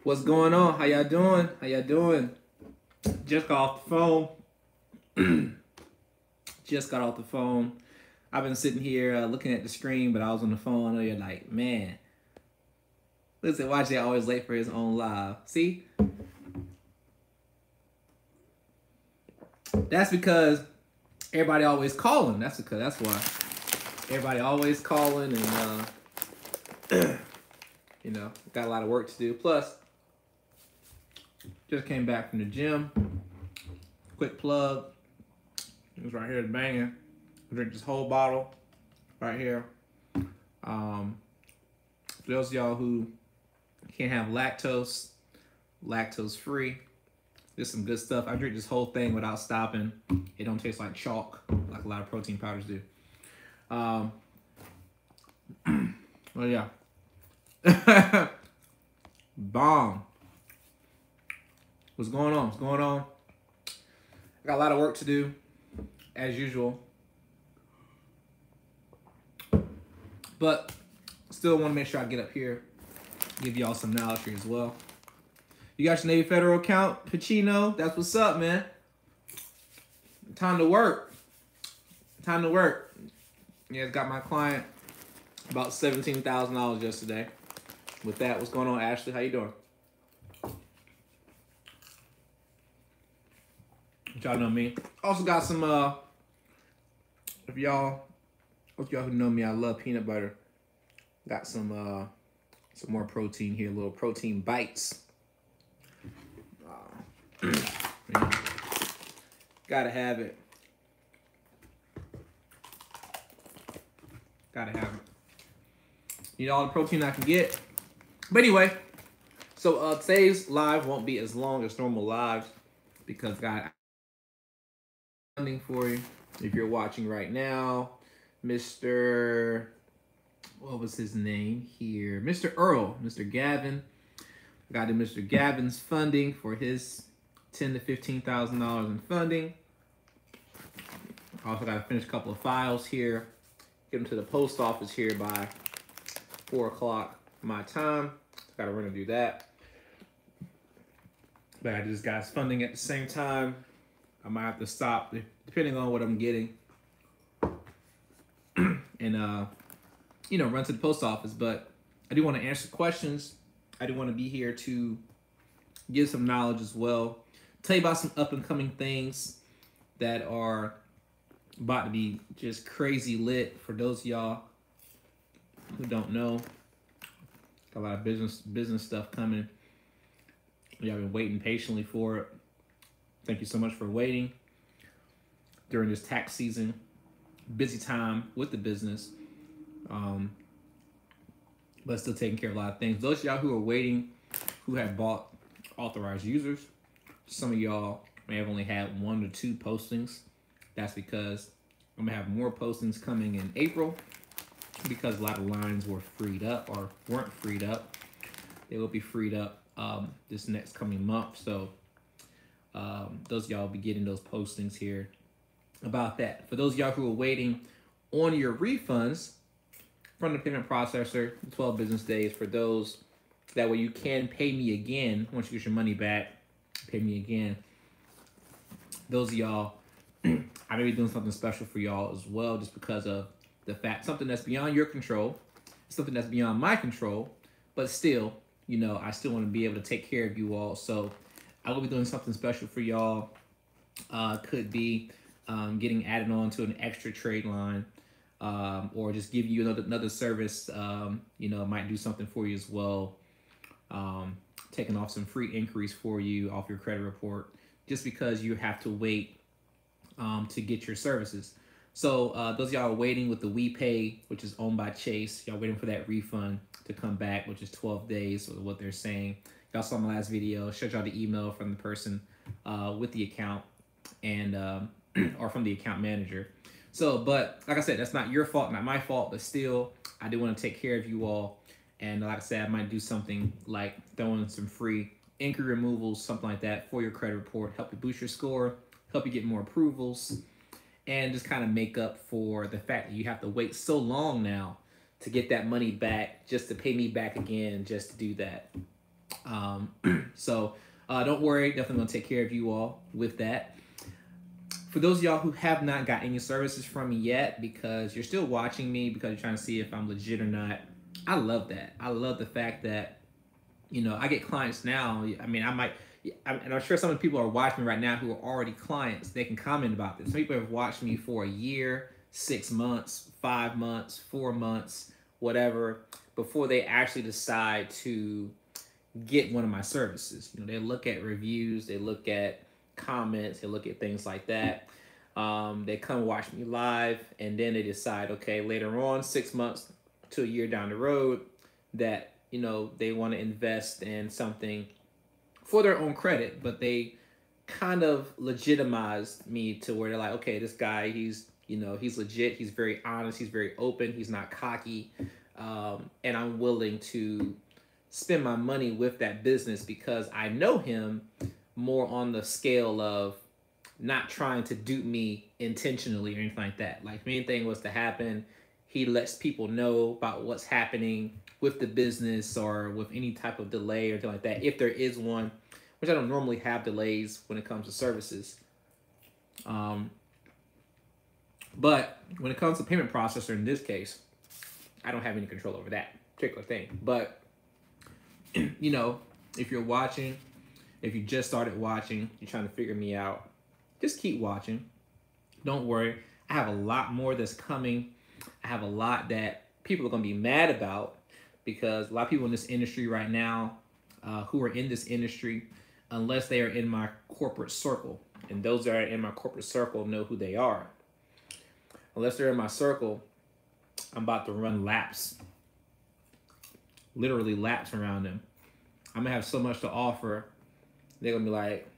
What's going on? How y'all doing? How y'all doing? Just got off the phone. Just got off the phone. I've been sitting here looking at the screen, but I was on the phone. I know you're like, man, listen, why they always late for his own live? See? That's because everybody always calling. That's why. Everybody always calling and got a lot of work to do. Plus, just came back from the gym. Quick plug. It was right here banging. Drink this whole bottle right here. For those of y'all who can't have lactose free, there's some good stuff. I drink this whole thing without stopping. It don't taste like chalk like a lot of protein powders do. Well, yeah. Bomb. What's going on? What's going on? I got a lot of work to do, as usual. But still want to make sure I get up here, give y'all some knowledge here as well. You got your Navy Federal account, Pacino? That's what's up, man. Time to work. Time to work. Yeah, got my client about $17,000 yesterday. With that, what's going on, Ashley? How you doing? Y'all know me. Also got some, if y'all who know me, I love peanut butter. Got some more protein here, little protein bites. Gotta have it. Gotta have it. Need all the protein I can get. But anyway, so today's live won't be as long as normal lives because got funding for you. If you're watching right now, Mr. What was his name here? Mr. Earl, Mr. Gavin. Got him Mr. Gavin's funding for his $10,000 to $15,000 in funding. Also got to finish a couple of files here. Get them to the post office here by 4 o'clock my time. Got to run and do that. But I just got funding at the same time. I might have to stop depending on what I'm getting. And run to the post office. But I do want to answer questions. I do want to be here to give some knowledge as well. Tell you about some up and coming things that are about to be just crazy lit for those of y'all who don't know. Got a lot of business stuff coming. Y'all been waiting patiently for it. Thank you so much for waiting during this tax season. Busy time with the business. But still taking care of a lot of things. Those of y'all who are waiting, who have bought authorized users, some of y'all may have only had 1 or 2 postings. That's because I'm gonna have more postings coming in April because a lot of lines were freed up or weren't freed up. They will be freed up this next coming month. So those of y'all will be getting those postings here about that. For those of y'all who are waiting on your refunds from the payment processor, 12 business days for those. That way you can pay me again. Once you get your money back, pay me again. Those of y'all, I may be doing something special for y'all as well, just because of the fact, something that's beyond your control, something that's beyond my control, but still, I still want to be able to take care of you all. So I will be doing something special for y'all. Could be getting added on to an extra trade line. Or just give you another service, might do something for you as well. Taking off some free inquiries for you off your credit report, just because you have to wait to get your services. So those of y'all are waiting with the WePay, which is owned by Chase, y'all waiting for that refund to come back, which is 12 days, or what they're saying. Y'all saw my last video, showed y'all the email from the person with the account and or from the account manager. So, but like I said, that's not your fault, not my fault, but still, I do want to take care of you all. And like I said, I might do something like throwing some free inquiry removals, something like that for your credit report, help you boost your score, help you get more approvals, and just kind of make up for the fact that you have to wait so long now to get that money back, just to pay me back again, just to do that. So don't worry, definitely gonna take care of you all with that. For those of y'all who have not got any services from me yet, because you're still watching me because you're trying to see if I'm legit or not, I love that. I love the fact that, you know, I get clients now. I mean, and I'm sure some of the people are watching me right now who are already clients. They can comment about this. Some people have watched me for a year, 6 months, 5 months, 4 months, whatever, before they actually decide to get one of my services. You know, they look at reviews, they look at comments, they look at things like that. They come watch me live, and then they decide, okay, later on, 6 months to a year down the road, that, you know, they want to invest in something for their own credit, but they kind of legitimized me to where they're like, okay, this guy, he's legit, he's very honest, he's very open, he's not cocky, and I'm willing to spend my money with that business because I know him more on the scale of not trying to dupe me intentionally or anything like that. Like, if anything was to happen, he lets people know about what's happening with the business or with any type of delay or anything like that, if there is one, which I don't normally have delays when it comes to services. But when it comes to payment processor, in this case, I don't have any control over that particular thing. But, you know, if you're watching, if you just started watching, you're trying to figure me out, just keep watching. Don't worry. I have a lot more that's coming. I have a lot that people are going to be mad about, because a lot of people in this industry right now who are in this industry, unless they are in my corporate circle, and those that are in my corporate circle know who they are. Unless they're in my circle, I'm about to run laps, literally laps around them. I'm gonna have so much to offer. They're gonna be like,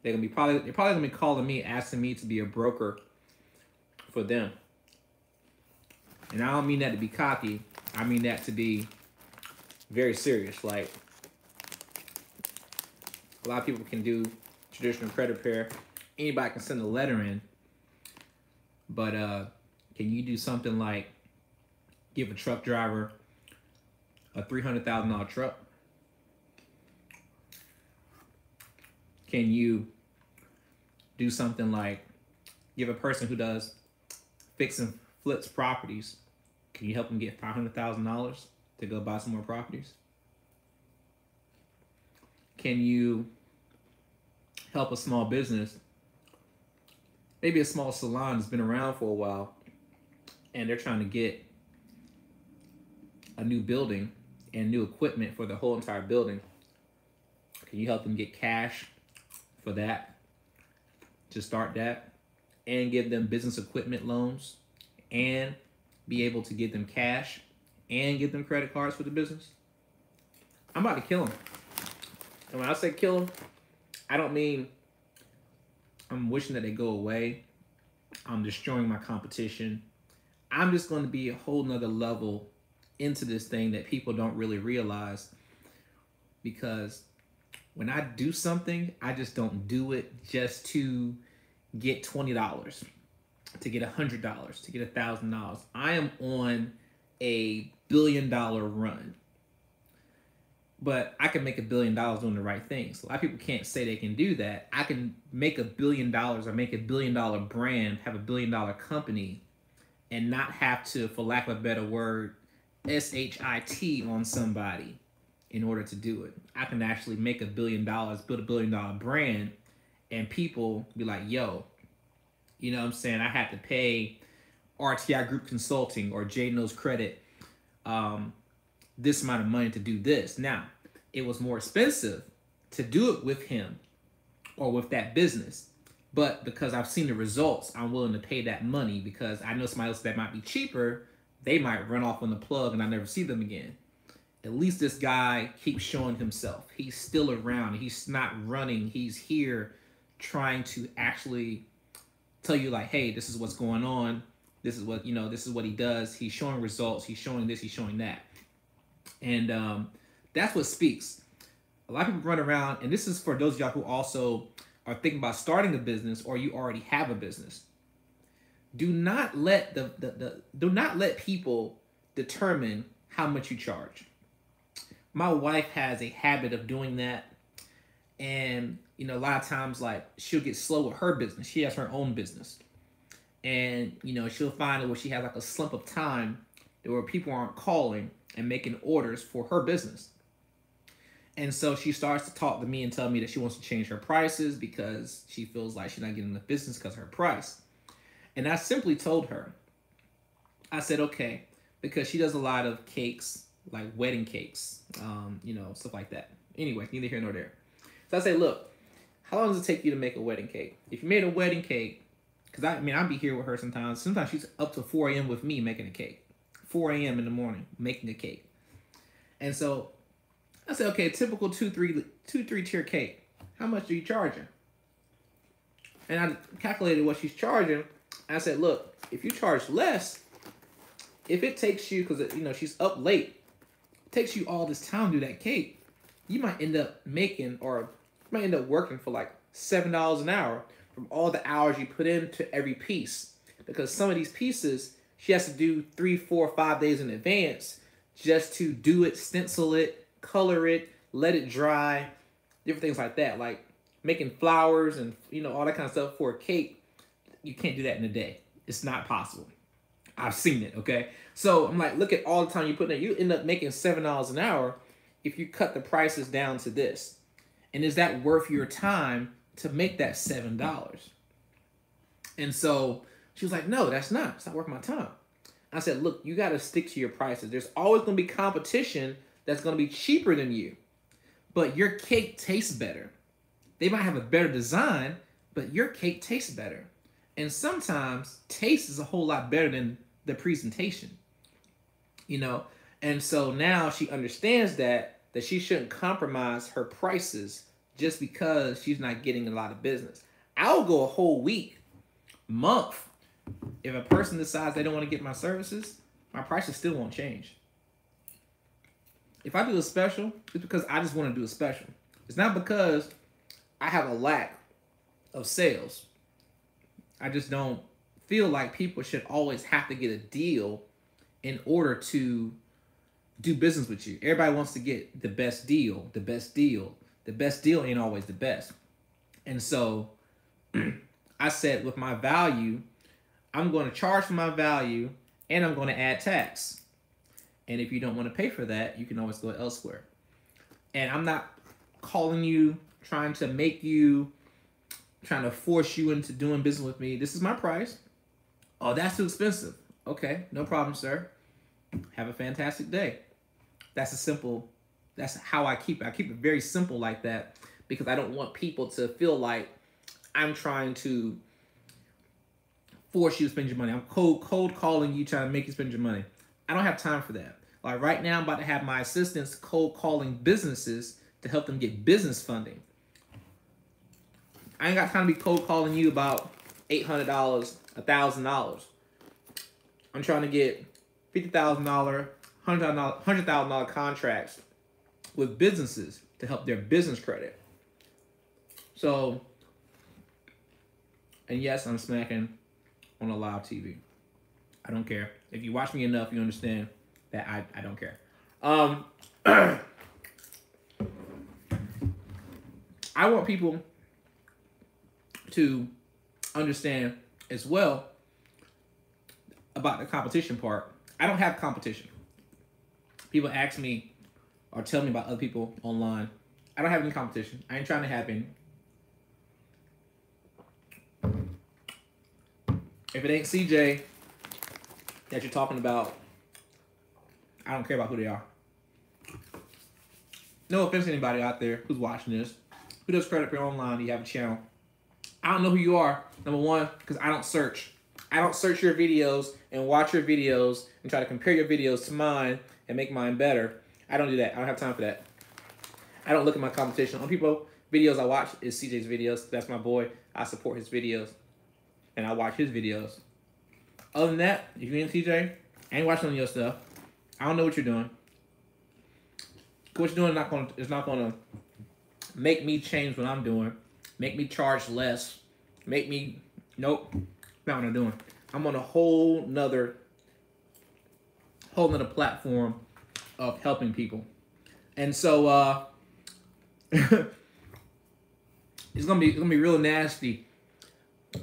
they're probably gonna be calling me, asking me to be a broker for them. And I don't mean that to be cocky. I mean that to be very serious. Like, a lot of people can do traditional credit repair. Anybody can send a letter in. But can you do something like give a truck driver a $300,000 truck? Can you do something like give a person who does fix and flips properties, can you help them get $500,000 to go buy some more properties? Can you help a small business, maybe a small salon that's been around for a while, and they're trying to get a new building and new equipment for the whole entire building? Can you help them get cash for that, to start that, and give them business equipment loans, and be able to give them cash and give them credit cards for the business? I'm about to kill them. And when I say kill them, I don't mean I'm wishing that they go away. I'm destroying my competition. I'm just going to be a whole nother level into this thing that people don't really realize, because when I do something, I just don't do it just to get $20, to get $100, to get $1,000. I am on a $1 billion run, but I can make $1 billion doing the right things. A lot of people can't say they can do that. I can make $1 billion or make $1 billion brand, have $1 billion company, and not have to, for lack of a better word, SHIT on somebody in order to do it. I can actually make $1 billion, build $1 billion brand, and people be like, yo, you know what I'm saying? I had to pay RTI Group Consulting or J Knows Credit this amount of money to do this. Now, it was more expensive to do it with him or with that business, but because I've seen the results, I'm willing to pay that money, because I know somebody else that might be cheaper, they might run off on the plug and I never see them again. At least this guy keeps showing himself. He's still around. He's not running. He's here trying to actually tell you, like, hey, this is what's going on. This is what, you know, this is what he does. He's showing results. He's showing this. He's showing that. And that's what speaks. A lot of people run around, and this is for those of y'all who also are thinking about starting a business, or you already have a business. Do not let do not let people determine how much you charge. My wife has a habit of doing that, and a lot of times, like, she'll get slow with her business. She has her own business, and she'll find where she has like a slump of time where people aren't calling and making orders for her business. And so she starts to talk to me and tell me that she wants to change her prices because she feels like she's not getting enough business because of her price. And I simply told her, I said, okay, because she does a lot of cakes, like wedding cakes, stuff like that. Anyway, neither here nor there. So I say, look, how long does it take you to make a wedding cake? If you made a wedding cake, because I'll be here with her sometimes. Sometimes she's up to 4 a.m. with me making a cake. 4 a.m. in the morning making a cake. And so I said, okay, typical 2-3 tier cake. How much are you charging? And I calculated what she's charging. I said, look, if you charge less, if it takes you, because she's up late, it takes you all this time to do that cake, you might end up working for like $7 an hour from all the hours you put into every piece. Because some of these pieces, she has to do 3, 4, 5 days in advance just to do it, stencil it, color it, let it dry, different things like that. Like making flowers and all that kind of stuff for a cake. You can't do that in a day. It's not possible. I've seen it, okay? So I'm like, look at all the time you put in there. You end up making $7 an hour if you cut the prices down to this. And is that worth your time to make that $7? And so she was like, no, that's not. It's not worth my time. I said, look, you got to stick to your prices. There's always going to be competition that's going to be cheaper than you. But your cake tastes better. They might have a better design, but your cake tastes better. And sometimes taste is a whole lot better than the presentation. And so now she understands that she shouldn't compromise her prices just because she's not getting a lot of business. I'll go a whole week, month. If a person decides they don't want to get my services, my prices still won't change. If I do a special, it's because I just want to do a special. It's not because I have a lack of sales. I just don't feel like people should always have to get a deal in order to do business with you. Everybody wants to get the best deal, the best deal. The best deal ain't always the best. And so I said, with my value, I'm going to charge for my value and I'm going to add tax. And if you don't want to pay for that, you can always go elsewhere. And I'm not calling you, trying to force you into doing business with me. This is my price. Oh, that's too expensive. Okay, no problem, sir. Have a fantastic day. That's how I keep it. I keep it very simple like that because I don't want people to feel like I'm trying to force you to spend your money. I'm cold calling you, trying to make you spend your money. I don't have time for that. Like right now, I'm about to have my assistants cold calling businesses to help them get business funding. I ain't got time to be cold calling you about $800, $1,000. I'm trying to get $50,000, $100,000 contracts with businesses to help their business credit. So, and yes, I'm smacking on a live TV. I don't care. If you watch me enough, you understand that I don't care. I want people to understand as well about the competition part. I don't have competition. People ask me or tell me about other people online. I don't have any competition. I ain't trying to have any. If it ain't CJ that you're talking about, I don't care about who they are. No offense to anybody out there who's watching this, who does credit bureau online, you have a channel. I don't know who you are, number one, because I don't search. I don't search your videos and watch your videos and try to compare your videos to mine and make mine better. I don't do that. I don't have time for that. I don't look at my competition. On people, videos I watch is CJ's videos. That's my boy. I support his videos. And I watch his videos. Other than that, if you ain't CJ, I ain't watching on your stuff. I don't know what you're doing. What you're doing is not gonna make me change what I'm doing. Make me charge less. Make me, nope, not what I'm doing. I'm on a whole nother platform of helping people. And so it's gonna be real nasty.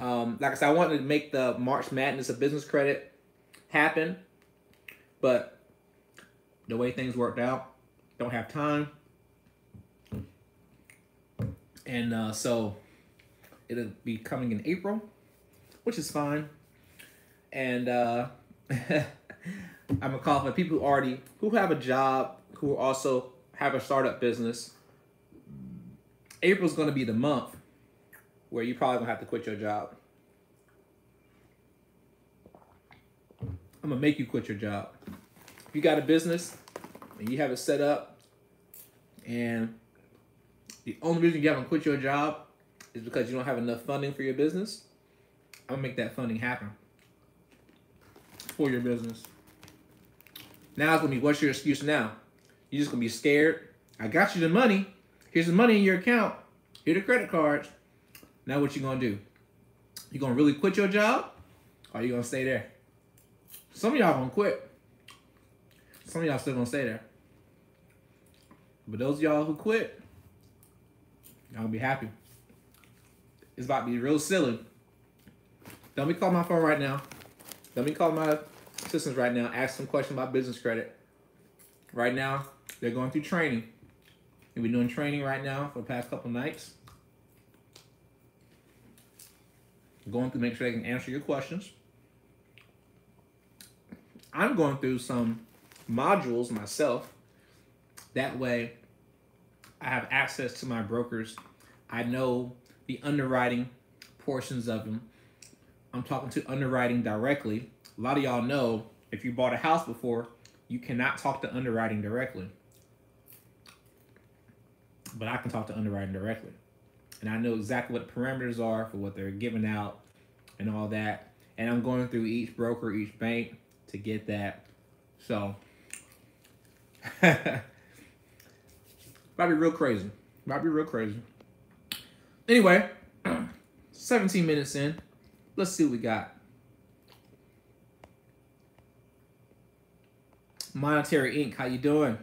Like I said, I wanted to make the March Madness of business credit happen, but the way things worked out, don't have time. And so it'll be coming in April, which is fine. And I'm gonna call for people who have a job, who also have a startup business. April's gonna be the month where you probably gonna have to quit your job. I'm gonna make you quit your job. If you got a business and you have it set up, and the only reason you haven't quit your job is because you don't have enough funding for your business, I'm gonna make that funding happen for your business. Now it's gonna be, what's your excuse now? You're just gonna be scared. I got you the money. Here's the money in your account. Here are the credit cards. Now what you gonna do? You gonna really quit your job? Or are you gonna stay there? Some of y'all gonna quit. Some of y'all still gonna stay there. But those of y'all who quit, y'all gonna be happy. It's about to be real silly. Don't be calling my phone right now. Don't be calling my assistants right now. Ask some questions about business credit. Right now, they're going through training. We've been doing training right now for the past couple nights. Going through, make sure they can answer your questions. I'm going through some modules myself. That way, I have access to my brokers. I know the underwriting portions of them. I'm talking to underwriting directly. A lot of y'all know, if you bought a house before, you cannot talk to underwriting directly. But I can talk to underwriting directly. And I know exactly what the parameters are for what they're giving out and all that. And I'm going through each broker, each bank to get that. So, about to be real crazy. About to be real crazy. Anyway, 17 minutes in. Let's see what we got. Monetary Inc., how you doing?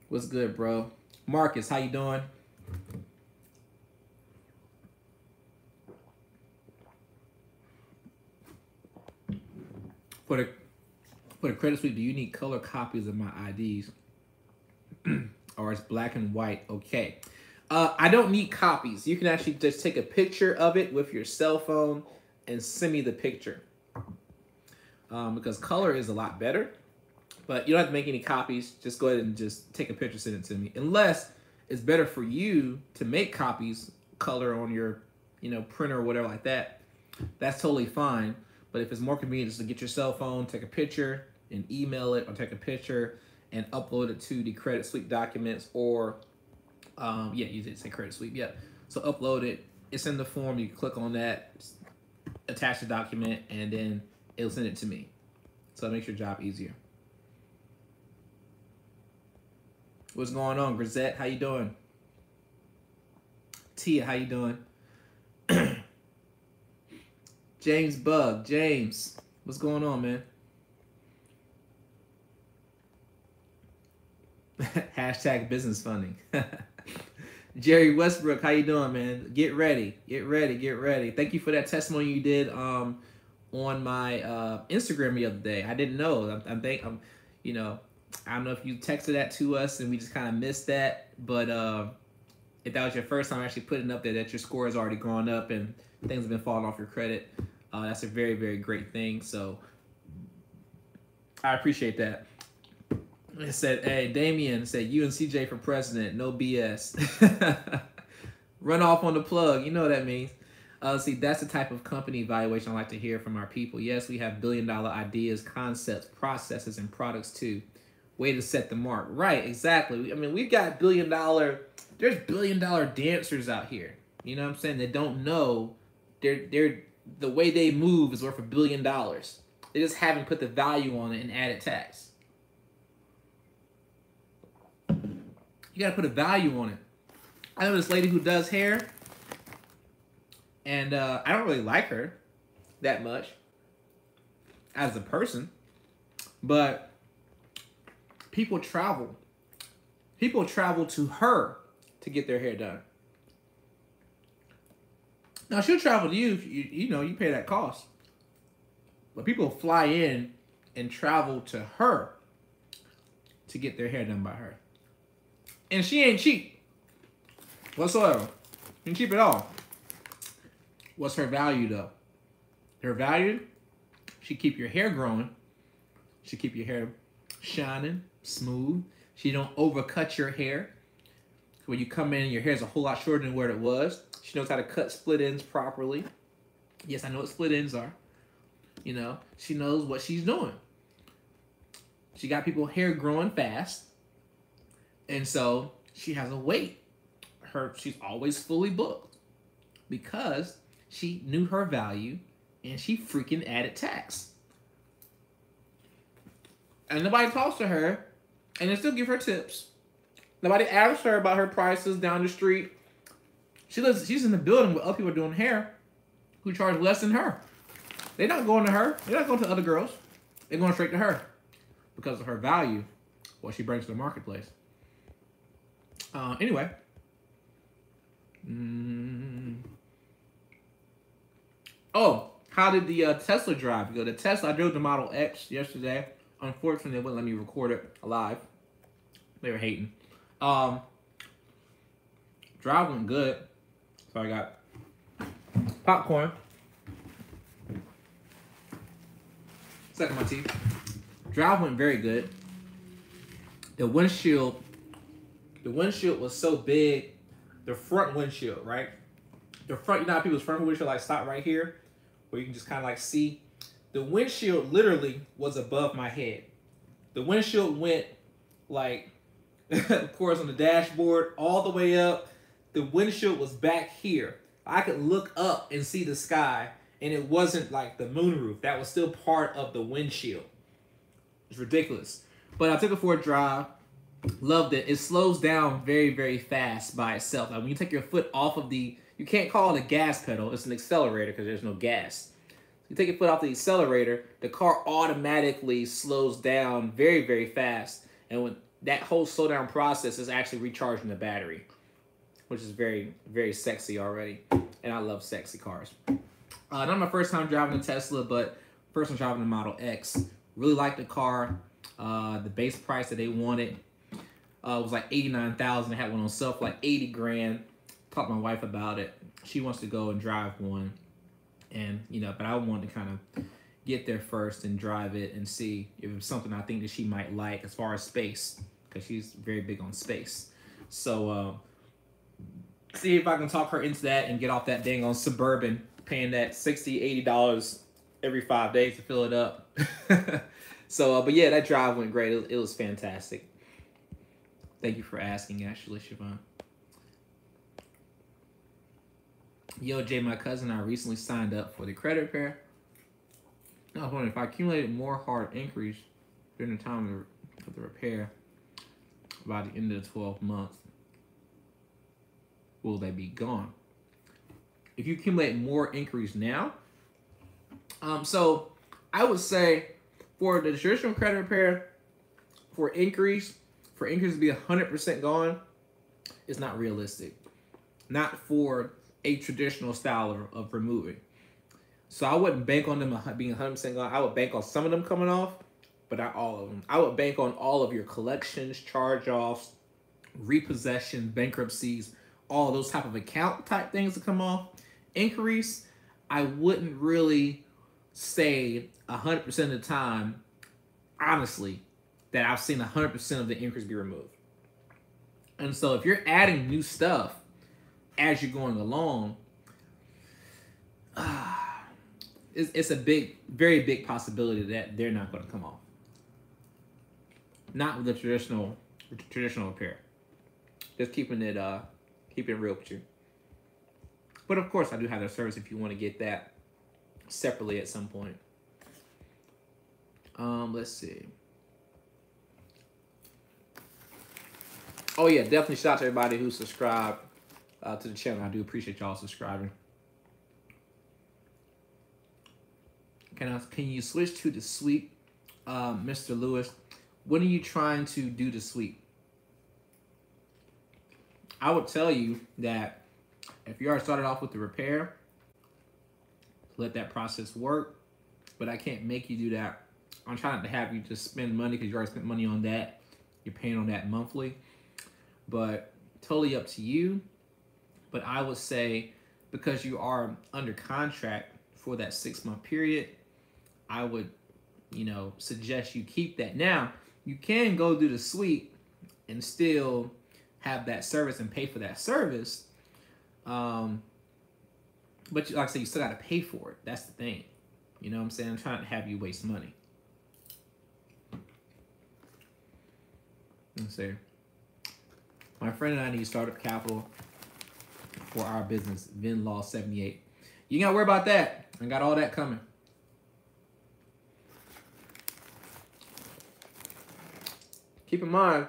What's good, bro? Marcus, how you doing? For the credit suite, do you need color copies of my IDs? Or it's black and white? Okay. I don't need copies. You can actually just take a picture of it with your cell phone and send me the picture. Because color is a lot better. But you don't have to make any copies. Just go ahead and just take a picture, send it to me. Unless it's better for you to make copies, color on your, printer or whatever like that. That's totally fine. But if it's more convenient, just to get your cell phone, take a picture, and email it, or take a picture and upload it to the Credit Suite documents, or you did say Credit Suite, yeah. So upload it. It's in the form. You click on that, attach the document, and then it'll send it to me. So it makes your job easier. What's going on, Grisette? How you doing? Tia, how you doing? James Bug, James, what's going on, man? Hashtag business funding. Jerry Westbrook, how you doing, man? Get ready, get ready, get ready. Thank you for that testimony you did on my Instagram the other day. I didn't know. I don't know if you texted that to us and we just kind of missed that, but if that was your first time actually putting up there, that your score has already gone up and things have been falling off your credit, that's a very, very great thing. So I appreciate that. It said, hey, Damien said, you and CJ for president, no BS. Run off on the plug, you know what that means. See, that's the type of company evaluation I like to hear from our people. Yes, we have billion-dollar ideas, concepts, processes, and products too. Way to set the mark. Right, exactly. I mean, we've got there's billion-dollar dancers out here. You know what I'm saying? They don't know the way they move is worth $1 billion. They just haven't put the value on it and added tax. You gotta put a value on it. I know this lady who does hair. And I don't really like her that much as a person, but people travel. People travel to her to get their hair done. Now she'll travel to you if you pay that cost. But people fly in and travel to her to get their hair done by her. And she ain't cheap whatsoever. She ain't cheap at all. What's her value though? Her value, she keep your hair growing. She keep your hair shining, smooth. She don't overcut your hair. When you come in, your hair is a whole lot shorter than where it was. She knows how to cut split ends properly. Yes, I know what split ends are. You know, she knows what she's doing. She got people hair growing fast. And so she has a wait. She's always fully booked because she knew her value and she freaking added tax. And nobody talks to her and they still give her tips. Nobody asks her about her prices down the street. She's in the building with other people doing hair who charge less than her. They're not going to her. They're not going to other girls. They're going straight to her because of her value, what she brings to the marketplace. Anyway. Oh, how did the Tesla drive go? The Tesla, I drove the Model X yesterday. Unfortunately, they wouldn't let me record it live. They were hating. Drive went good. So I got popcorn. Sucking my teeth. Drive went very good. The windshield was so big. The front windshield, right? The front, you know how people's front windshield like stop right here, where you can just kind of like see. The windshield literally was above my head. The windshield went like, of course, on the dashboard all the way up. The windshield was back here. I could look up and see the sky, and it wasn't like the moonroof. That was still part of the windshield. It's ridiculous. But I took it for a drive. Loved it. It slows down very, very fast by itself. Like when you take your foot off of the, you can't call it a gas pedal. It's an accelerator because there's no gas. You take your foot off the accelerator, the car automatically slows down very, very fast. And when that whole slowdown process is actually recharging the battery, which is very, very sexy already. And I love sexy cars. Not my first time driving a Tesla, but first time driving a Model X. Really liked the car. The base price that they wanted was like $89,000. They had one on sale for like 80 grand. Talked to my wife about it. She wants to go and drive one. And, but I wanted to kind of get there first and drive it and see if it's something I think that she might like as far as space, because she's very big on space. So, see if I can talk her into that and get off that dang on Suburban, paying that $60, $80 every 5 days to fill it up. So, but yeah, that drive went great. It was fantastic. Thank you for asking, actually, Siobhan. Yo, Jay, my cousin and I recently signed up for the credit repair. I was wondering if I accumulated more hard increase during the time of the repair by the end of the 12 months, will they be gone? If you accumulate more increase now, so I would say for the traditional credit repair, for increase to be 100% gone, is not realistic. Not for a traditional style of removing. So I wouldn't bank on them being 100% gone. I would bank on some of them coming off, but not all of them. I would bank on all of your collections, charge-offs, repossessions, bankruptcies, all those type of account type things to come off. Increase, I wouldn't really say 100% of the time, honestly, that I've seen 100% of the increase be removed. And so if you're adding new stuff as you're going along, it's a very big possibility that they're not going to come off. Not with the traditional repair. Just keeping it real with you. But of course, I do have their service if you want to get that separately at some point. Let's see. Oh yeah, definitely shout out to everybody who subscribed to the channel. I do appreciate y'all subscribing. Can you switch to the sweep, Mr. Lewis? When are you trying to do the sweep? I would tell you that if you already started off with the repair, let that process work. But I can't make you do that. I'm trying not to have you just spend money because you already spent money on that. You're paying on that monthly. But totally up to you. But I would say because you are under contract for that 6-month period, I would, suggest you keep that. Now, you can go do the sweep and still have that service and pay for that service. But like I said, you still got to pay for it. That's the thing. You know what I'm saying? I'm trying to have you waste money. Let's see. My friend and I need startup capital for our business. Vin Law 78. You ain't got to worry about that. I got all that coming. Keep in mind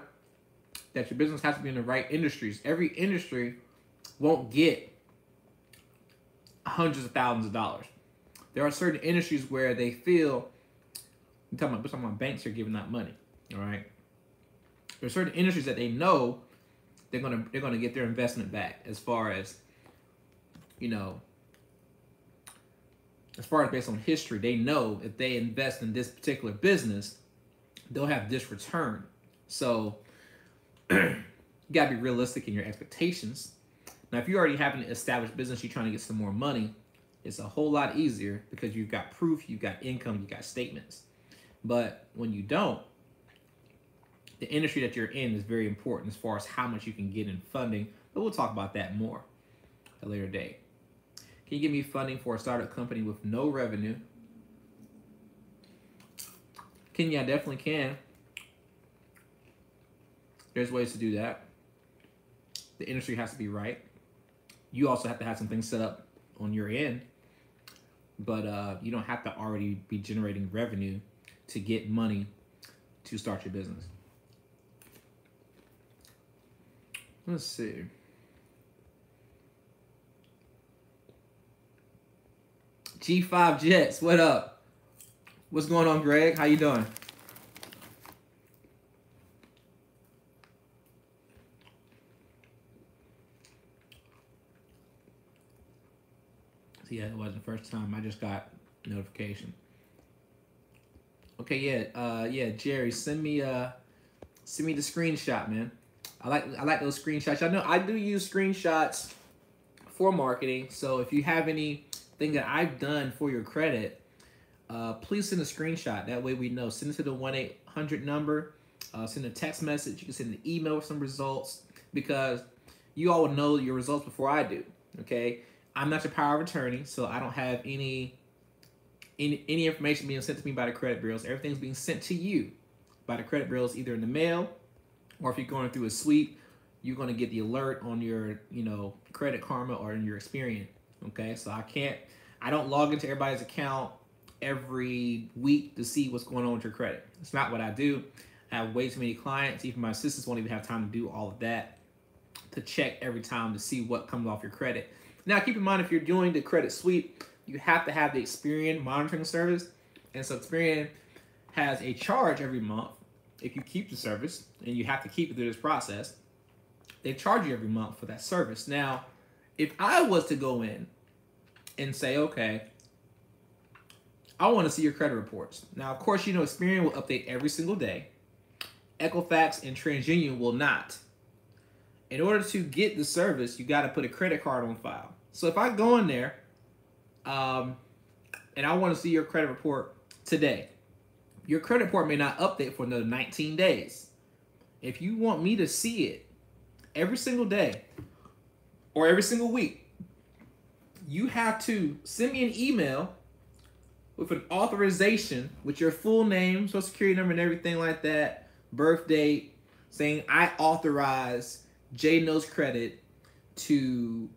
that your business has to be in the right industries. Every industry won't get hundreds of thousands of dollars. There are certain industries where they feel, we're talking about banks are giving out money, all right? There are certain industries that they know they're gonna get their investment back as far as, as far as based on history. They know if they invest in this particular business, they'll have this return. So you gotta be realistic in your expectations. Now, if you already have an established business, you're trying to get some more money, it's a whole lot easier because you've got proof, you've got income, you've got statements. But when you don't, the industry that you're in is very important as far as how much you can get in funding. But we'll talk about that more at a later date. Can you give me funding for a startup company with no revenue? I definitely can. There's ways to do that. The industry has to be right. You also have to have some things set up on your end. But you don't have to already be generating revenue to get money to start your business. Let's see. G5 Jets, what up? What's going on, Greg? How you doing? Yeah, it wasn't the first time. I just got notification. Okay, yeah, Jerry, send me the screenshot, man. I like those screenshots. I know I do use screenshots for marketing. So if you have anything that I've done for your credit, please send a screenshot. That way we know. Send it to the 1-800 number. Send a text message. You can send an email with some results because you all will know your results before I do. Okay. I'm not your power of attorney, so I don't have any information being sent to me by the credit bureaus. Everything's being sent to you by the credit bureaus, either in the mail or if you're going through a sweep, you're going to get the alert on your, Credit Karma or in your Experian. Okay, so I don't log into everybody's account every week to see what's going on with your credit. It's not what I do. I have way too many clients. Even my assistants won't even have time to do all of that, to check every time to see what comes off your credit. Now, keep in mind, if you're doing the credit sweep, you have to have the Experian monitoring service. And so Experian has a charge every month if you keep the service, and you have to keep it through this process. They charge you every month for that service. Now, if I was to go in and say, okay, I want to see your credit reports. Now, of course, Experian will update every single day. Equifax and TransUnion will not. In order to get the service, you got to put a credit card on file. So if I go in there and I want to see your credit report today, your credit report may not update for another 19 days. If you want me to see it every single day or every single week, you have to send me an email with an authorization with your full name, social security number and everything like that, birth date, saying I authorize J Knows Credit to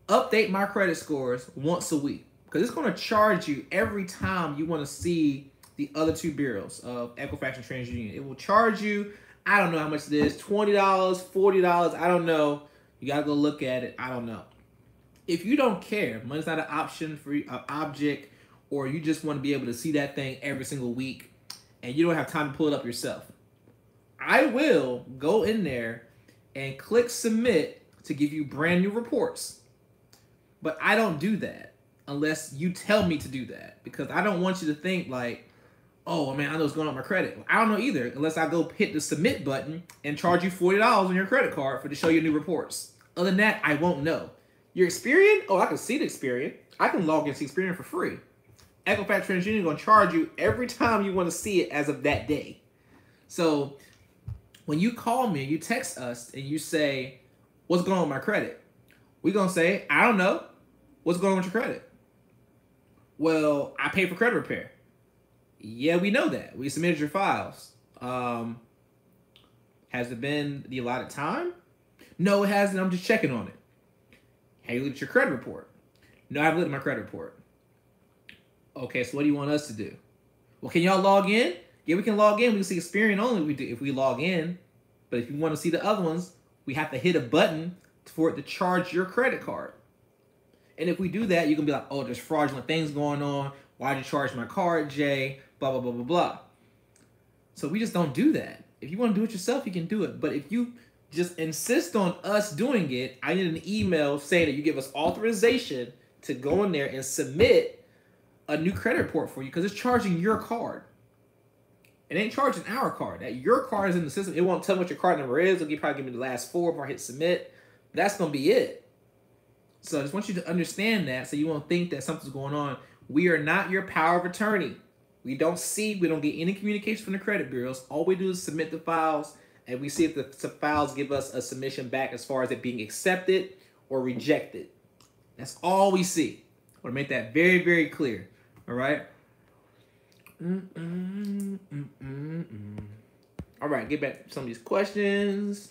update my credit scores once a week. Because it's going to charge you every time you want to see the other two bureaus of Equifax and TransUnion. It will charge you, I don't know how much it is, $20, $40, I don't know. You got to go look at it. I don't know. If you don't care, money's not an option for an object or you just want to be able to see that thing every single week and you don't have time to pull it up yourself, I will go in there and click submit to give you brand new reports. But I don't do that unless you tell me to do that, because I don't want you to think like, oh man, I know what's going on with my credit. I don't know either unless I go hit the submit button and charge you $40 on your credit card to show you new reports. Other than that, I won't know. Your Experian? Oh, I can see the Experian. I can log into Experian for free. Equifax TransUnion is going to charge you every time you want to see it as of that day. So when you call me, you text us and you say, what's going on with my credit? We're going to say, I don't know. What's going on with your credit? Well, I paid for credit repair. Yeah, we know that. We submitted your files. Has it been the allotted time? No, it hasn't. I'm just checking on it. Have you looked at your credit report? No, I haven't looked at my credit report. Okay, so what do you want us to do? Well, can y'all log in? Yeah, we can log in. We can see Experian only if we log in. But if you want to see the other ones, we have to hit a button for it to charge your credit card. And if we do that, you can be like, oh, there's fraudulent things going on. Why'd you charge my card, Jay? Blah, blah, blah, blah, blah. So we just don't do that. If you want to do it yourself, you can do it. But if you just insist on us doing it, I need an email saying that you give us authorization to go in there and submit a new credit report for you, because it's charging your card. It ain't charging our card. That your card is in the system. It won't tell me what your card number is. It'll probably give me the last four before I hit submit. That's going to be it. So I just want you to understand that so you won't think that something's going on. We are not your power of attorney. We don't get any communication from the credit bureaus. All we do is submit the files, and we see if the files give us a submission back as far as it being accepted or rejected. That's all we see. I want to make that very, very clear. All right? All right, get back to some of these questions.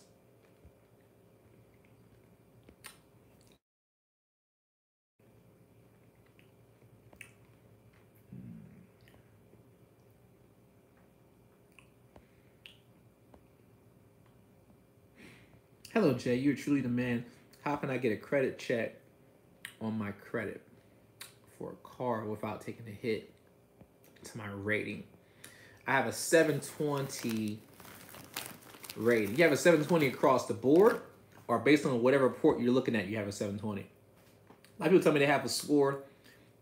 Hello, Jay. You're truly the man. How can I get a credit check on my credit for a car without taking a hit to my rating? I have a 720 rating. You have a 720 across the board, or based on whatever report you're looking at, you have a 720. A lot of people tell me they have a score,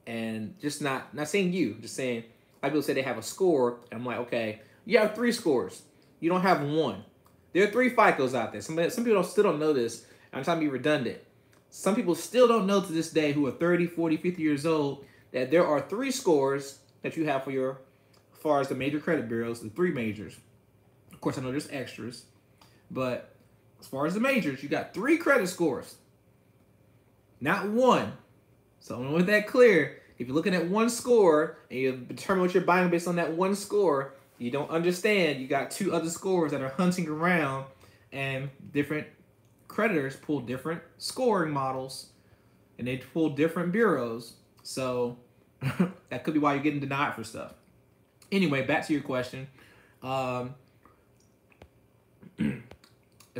and just not saying you, just saying, a lot of people say they have a score, and I'm like, okay, you have 3 scores. You don't have 1. There are 3 FICOs out there. Some people still don't know this. I'm trying to be redundant. Some people still don't know to this day, who are 30, 40, 50 years old, that there are 3 scores that you have for your, as far as the major credit bureaus, the 3 majors. Of course, I know there's extras, but as far as the majors, you got 3 credit scores, not 1. So I want to make that clear. If you're looking at 1 score and you determine what you're buying based on that 1 score, you don't understand you got 2 other scores that are hunting around, and different creditors pull different scoring models, and they pull different bureaus. So that could be why you're getting denied for stuff. Anyway, back to your question. As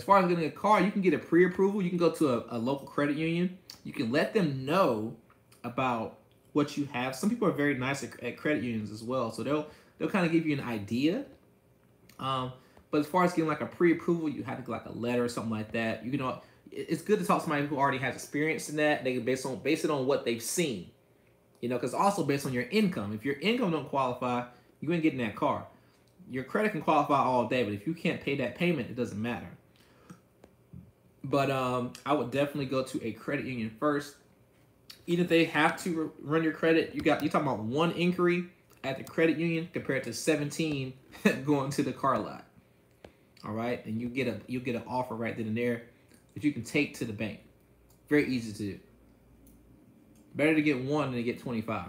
far as getting a car, you can get a pre-approval. You can go to a local credit union. You can let them know about what you have. Some people are very nice at credit unions as well, so they'll kind of give you an idea. But as far as getting like a pre-approval, you have to get like a letter or something like that. You know, it's good to talk to somebody who already has experience in that. They can base it on what they've seen. You know, because also based on your income. If your income don't qualify, you ain't getting that car. Your credit can qualify all day, but if you can't pay that payment, it doesn't matter. But I would definitely go to a credit union first. Even if they have to run your credit, you're talking about 1 inquiry at the credit union compared to 17 going to the car lot. All right, and you'll get an offer right then and there that you can take to the bank. Very easy to do. Better to get 1 than to get 25.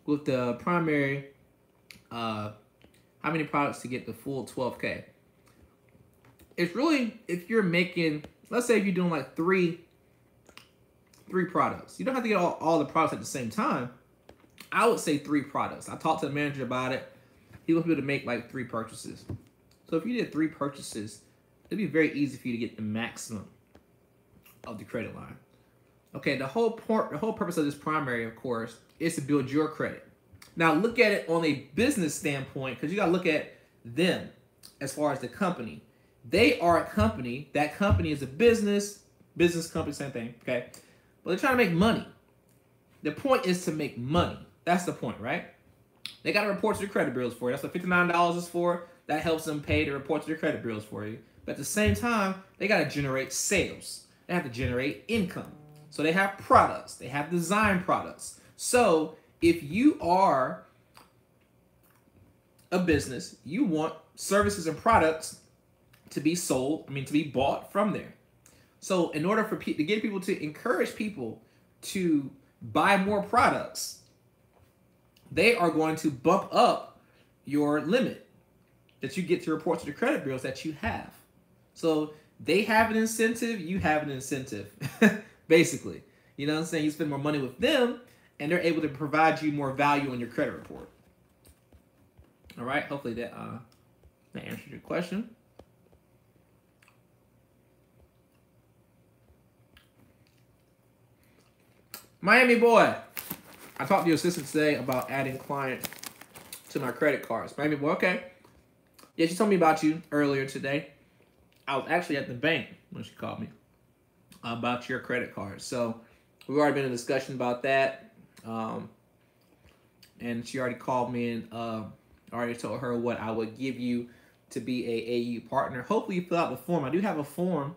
With the primary, how many products to get the full 12K? It's really, if you're making, let's say if you're doing like three products. You don't have to get all the products at the same time. I would say 3 products. I talked to the manager about it. He wants people to make like 3 purchases. So if you did 3 purchases, it'd be very easy for you to get the maximum of the credit line. Okay, the whole purpose of this primary, of course, is to build your credit. Now look at it on a business standpoint, because you gotta look at them as far as the company. They are a company. That company is a business company, same thing. Okay, but they're trying to make money. The point is to make money. That's the point, right? They got to report to their credit bureaus for you. That's what $59 is for. That helps them pay to report to their credit bureaus for you. But at the same time, they got to generate sales. They have to generate income. So they have products. They have design products. So if you are a business, you want services and products to be sold, to be bought from there. So in order for to get people to encourage people to buy more products, they are going to bump up your limit that you get to report to the credit bureaus that you have. So they have an incentive, you have an incentive, basically. You know what I'm saying? You spend more money with them, and they're able to provide you more value on your credit report. All right, hopefully that answered your question. Miami boy, I talked to your assistant today about adding clients to my credit cards. Miami boy, okay. Yeah, she told me about you earlier today. I was actually at the bank when she called me about your credit card. So we've already been in a discussion about that. And she already called me and I already told her what I would give you to be a AU partner. Hopefully you fill out the form. I do have a form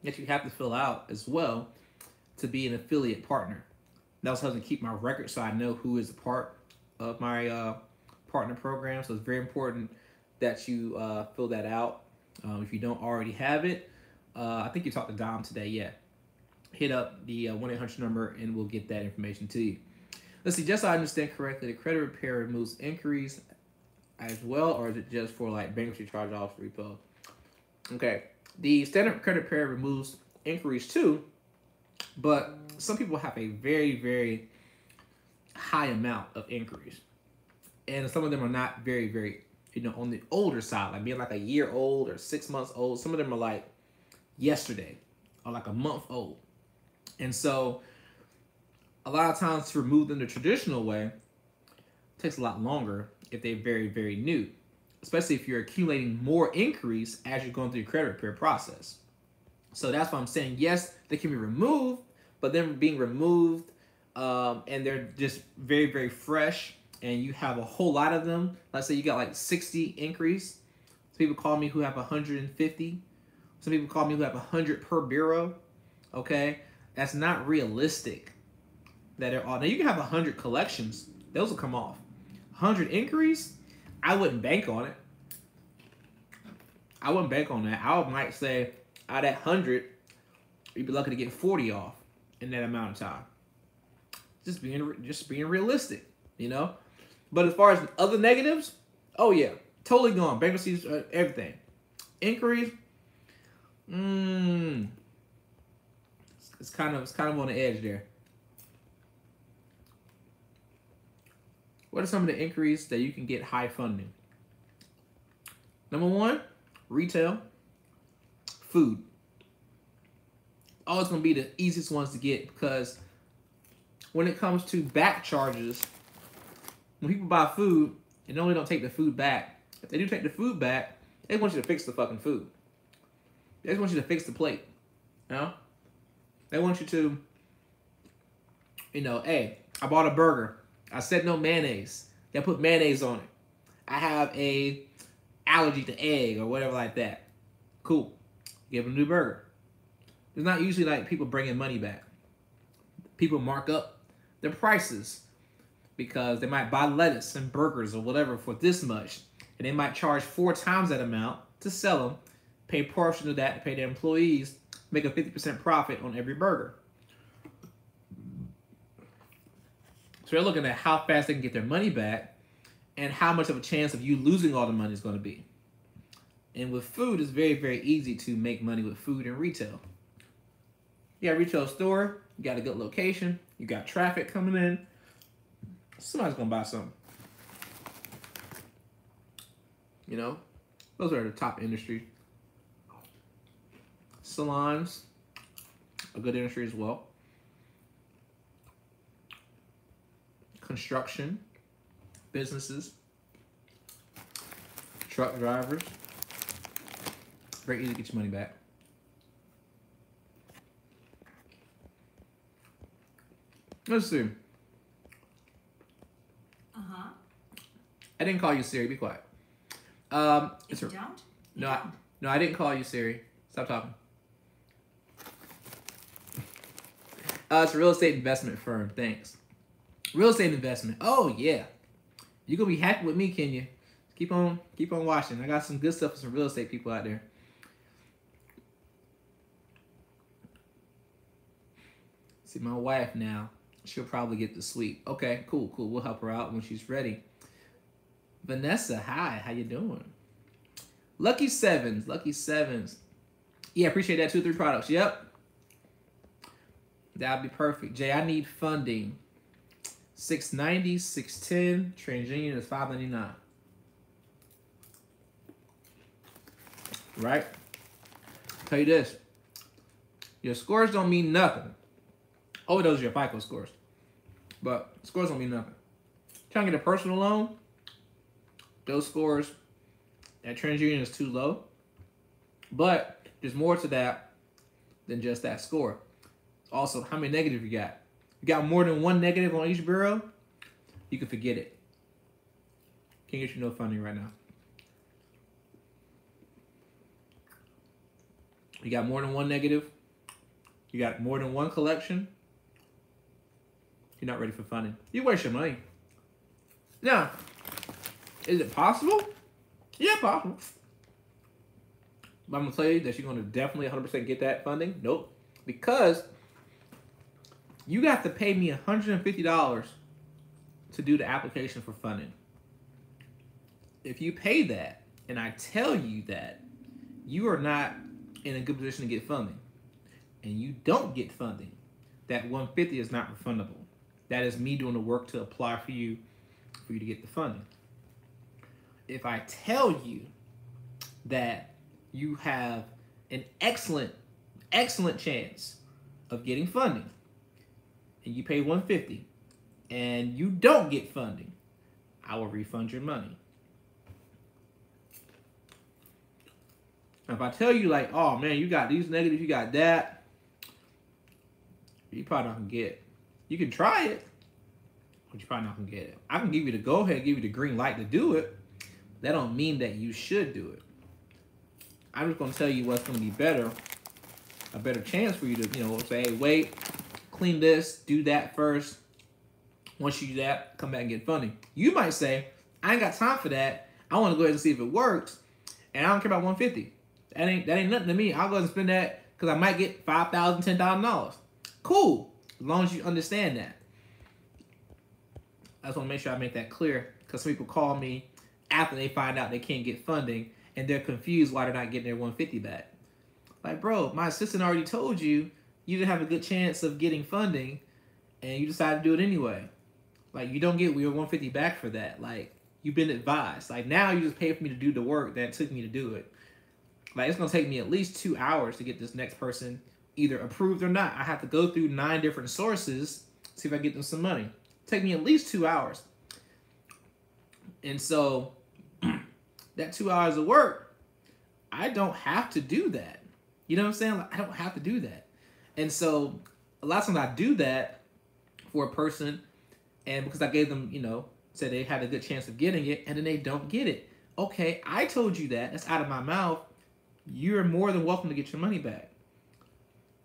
that you have to fill out as well to be an affiliate partner. That also helps me keep my record so I know who is a part of my partner program. So it's very important that you fill that out. If you don't already have it, I think you talked to Dom today. Yeah, hit up the 1-800 number and we'll get that information to you. Let's see, just so I understand correctly, the credit repair removes inquiries as well, or is it just for like bankruptcy charge-offs, repo? Okay, the standard credit repair removes inquiries too, but some people have a very, very high amount of inquiries, and some of them are not very, very, on the older side, like being like a year old or 6 months old. Some of them are like yesterday or like a month old. And so a lot of times to remove them the traditional way takes a lot longer if they're very, very new, especially if you're accumulating more inquiries as you're going through your credit repair process. So that's why I'm saying, yes, they can be removed, but then being removed and they're just very, very fresh, and you have a whole lot of them. Let's say you got like 60 inquiries. Some people call me who have 150. Some people call me who have 100 per bureau. Okay, that's not realistic. That are all. Now you can have 100 collections; those will come off. 100 inquiries, I wouldn't bank on it. I wouldn't bank on that. I might say out of that 100, you'd be lucky to get 40 off in that amount of time. Just being realistic, But as far as other negatives, oh yeah, totally gone. Bankruptcies, everything. Inquiries, it's kind of on the edge there. What are some of the inquiries that you can get high funding? Number one, retail, food. Always going to be the easiest ones to get, because when it comes to back charges, when people buy food, they normally don't take the food back. If they do take the food back, they want you to fix the fucking food. They just want you to fix the plate. They want you to, hey, I bought a burger. I said no mayonnaise. They put mayonnaise on it. I have a allergy to egg or whatever like that. Cool. Give them a new burger. It's not usually like people bringing money back. People mark up their prices because they might buy lettuce and burgers or whatever for this much, and they might charge 4 times that amount to sell them, pay a portion of that to pay their employees, make a 50% profit on every burger. So they're looking at how fast they can get their money back and how much of a chance of you losing all the money is going to be. And with food, it's very, very easy to make money with food and retail. You got a retail store, you got a good location, you got traffic coming in, somebody's going to buy something. Those are the top industries. Salons, a good industry as well. construction, businesses, truck drivers. Very easy to get your money back. Let's see. Uh-huh. I didn't call you Siri. Be quiet. If you don't? No, I didn't call you Siri. Stop talking. It's a real estate investment firm. Thanks. Real estate investment. Oh yeah. You're gonna be happy with me, can you? Keep on watching. I got some good stuff for some real estate people out there. See, my wife now, she'll probably get the sweep. Okay, cool. We'll help her out when she's ready. Vanessa, hi. How you doing? Lucky Sevens. Yeah, appreciate that. 2 or 3 products. Yep. That'd be perfect. Jay, I need funding. 690, 610. TransUnion is 599. Right? I'll tell you this. Your scores don't mean nothing. Oh, those are your FICO scores. But scores don't mean nothing. Trying to get a personal loan, those scores at TransUnion is too low. But there's more to that than just that score. Also, how many negatives you got? You got more than 1 negative on each bureau, you can forget it. Can't get you no funding right now. You got more than 1 negative. You got more than 1 collection. You're not ready for funding. You waste your money. Now, is it possible? Yeah, possible. But I'm going to tell you that you're going to definitely 100% get that funding. Nope. Because you got to pay me $150 to do the application for funding. If you pay that, and I tell you that you are not in a good position to get funding, and you don't get funding, that $150 is not refundable. That is me doing the work to apply for you to get the funding. If I tell you that you have an excellent chance of getting funding, and you pay $150, and you don't get funding, I will refund your money. Now, if I tell you like, oh man, you got these negatives, you got that, you probably not gonna get it. You can try it, but you're probably not gonna get it. I can give you the go ahead, give you the green light to do it. That don't mean that you should do it. I'm just gonna tell you what's gonna be better, a better chance for you to, say, hey, wait, clean this, do that first. Once you do that, come back and get funding. You might say, I ain't got time for that. I want to go ahead and see if it works, and I don't care about $150. That ain't nothing to me. I'll go ahead and spend that because I might get $5,000, $10,000. Cool, as long as you understand that. I just want to make sure I make that clear because some people call me after they find out they can't get funding and they're confused why they're not getting their $150 back. Like, bro, my assistant already told you you didn't have a good chance of getting funding and you decided to do it anyway. Like, you don't get your $150 back for that. Like, you've been advised. Like, now you just pay for me to do the work that took me to do it. Like, it's going to take me at least 2 hours to get this next person either approved or not. I have to go through 9 different sources, see if I get them some money. Take me at least 2 hours. And so, that 2 hours of work, I don't have to do that. You know what I'm saying? Like, I don't have to do that. And so, a lot of times I do that for a person, and because I gave them, said they had a good chance of getting it, and then they don't get it. Okay, I told you that. That's out of my mouth. You're more than welcome to get your money back.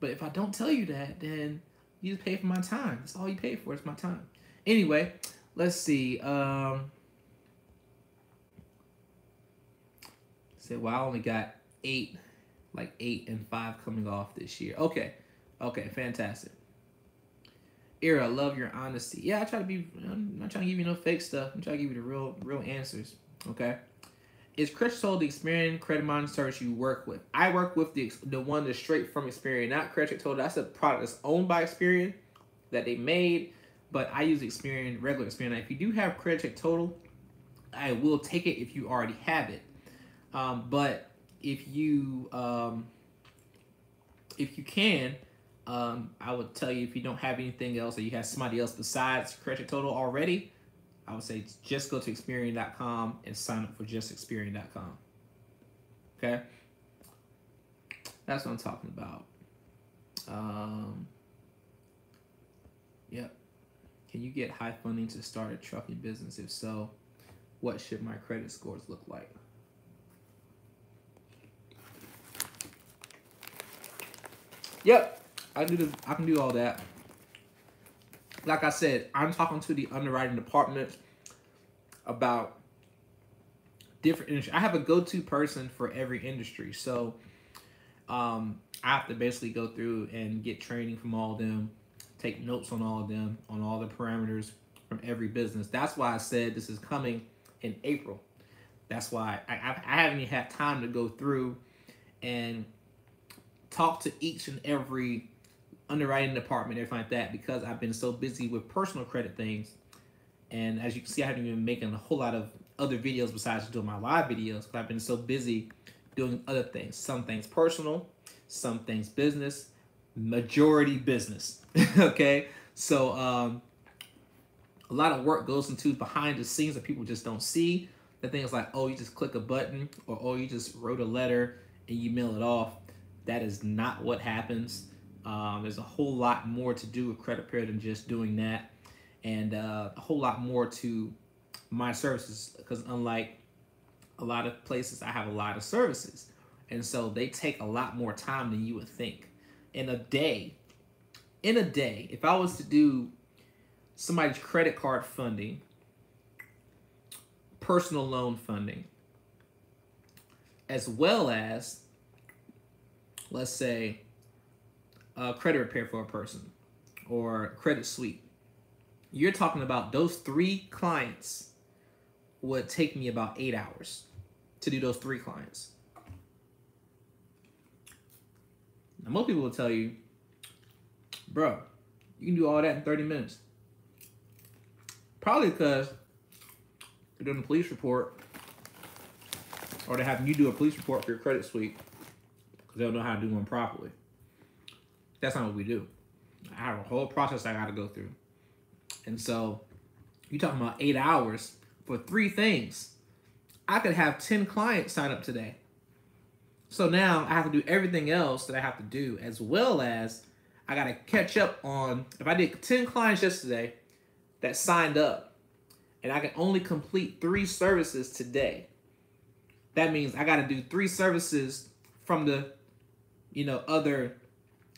But if I don't tell you that, then you just pay for my time. That's all you pay for. It's my time. Anyway, let's see. Said, well, I only got 8 and 5 coming off this year. Okay, fantastic. Ira, love your honesty. Yeah, I try to be. I'm not trying to give you no fake stuff. I'm trying to give you the real answers. Okay. Is Credit Total the Experian credit monitoring service you work with? I work with the one that's straight from Experian, not Credit Total. That's a product that's owned by Experian that they made, but I use Experian, regular Experian. Now, if you do have Credit Total, I will take it if you already have it. But if you can, I would tell you, if you don't have anything else or you have somebody else besides Credit Total already, I would say just go to Experian.com and sign up for just Experian.com. Okay? That's what I'm talking about. Yep. Can you get high funding to start a trucking business? If so, what should my credit scores look like? Yep. I can do all that. Like I said, I'm talking to the underwriting department about different industry. I have a go-to person for every industry. So I have to basically go through and get training from all of them, take notes on all of them, on all the parameters from every business. That's why I said this is coming in April. That's why I haven't even had time to go through and talk to each and every underwriting department, everything like that, because I've been so busy with personal credit things. And as you can see, I haven't been making a whole lot of other videos besides doing my live videos, but I've been so busy doing other things. Some things personal, some things business, majority business. Okay? So a lot of work goes into behind the scenes that people just don't see. The things like, oh, you just click a button, or oh, you just wrote a letter and you mail it off. That is not what happens. There's a whole lot more to do with credit repair than just doing that, and a whole lot more to my services, because unlike a lot of places, I have a lot of services, and so they take a lot more time than you would think. In a day, if I was to do somebody's credit card funding, personal loan funding, as well as, let's say, credit repair for a person or credit sweep, you're talking about those 3 clients would take me about 8 hours to do those 3 clients. Now, most people will tell you, bro, you can do all that in 30 minutes. Probably because they're doing a police report, or they're having you do a police report for your credit sweep because they don't know how to do one properly. That's not what we do. I have a whole process I got to go through. And so you're talking about 8 hours for 3 things. I could have 10 clients sign up today. So now I have to do everything else that I have to do, as well as I got to catch up on, if I did 10 clients yesterday that signed up and I can only complete 3 services today, that means I got to do 3 services from the, other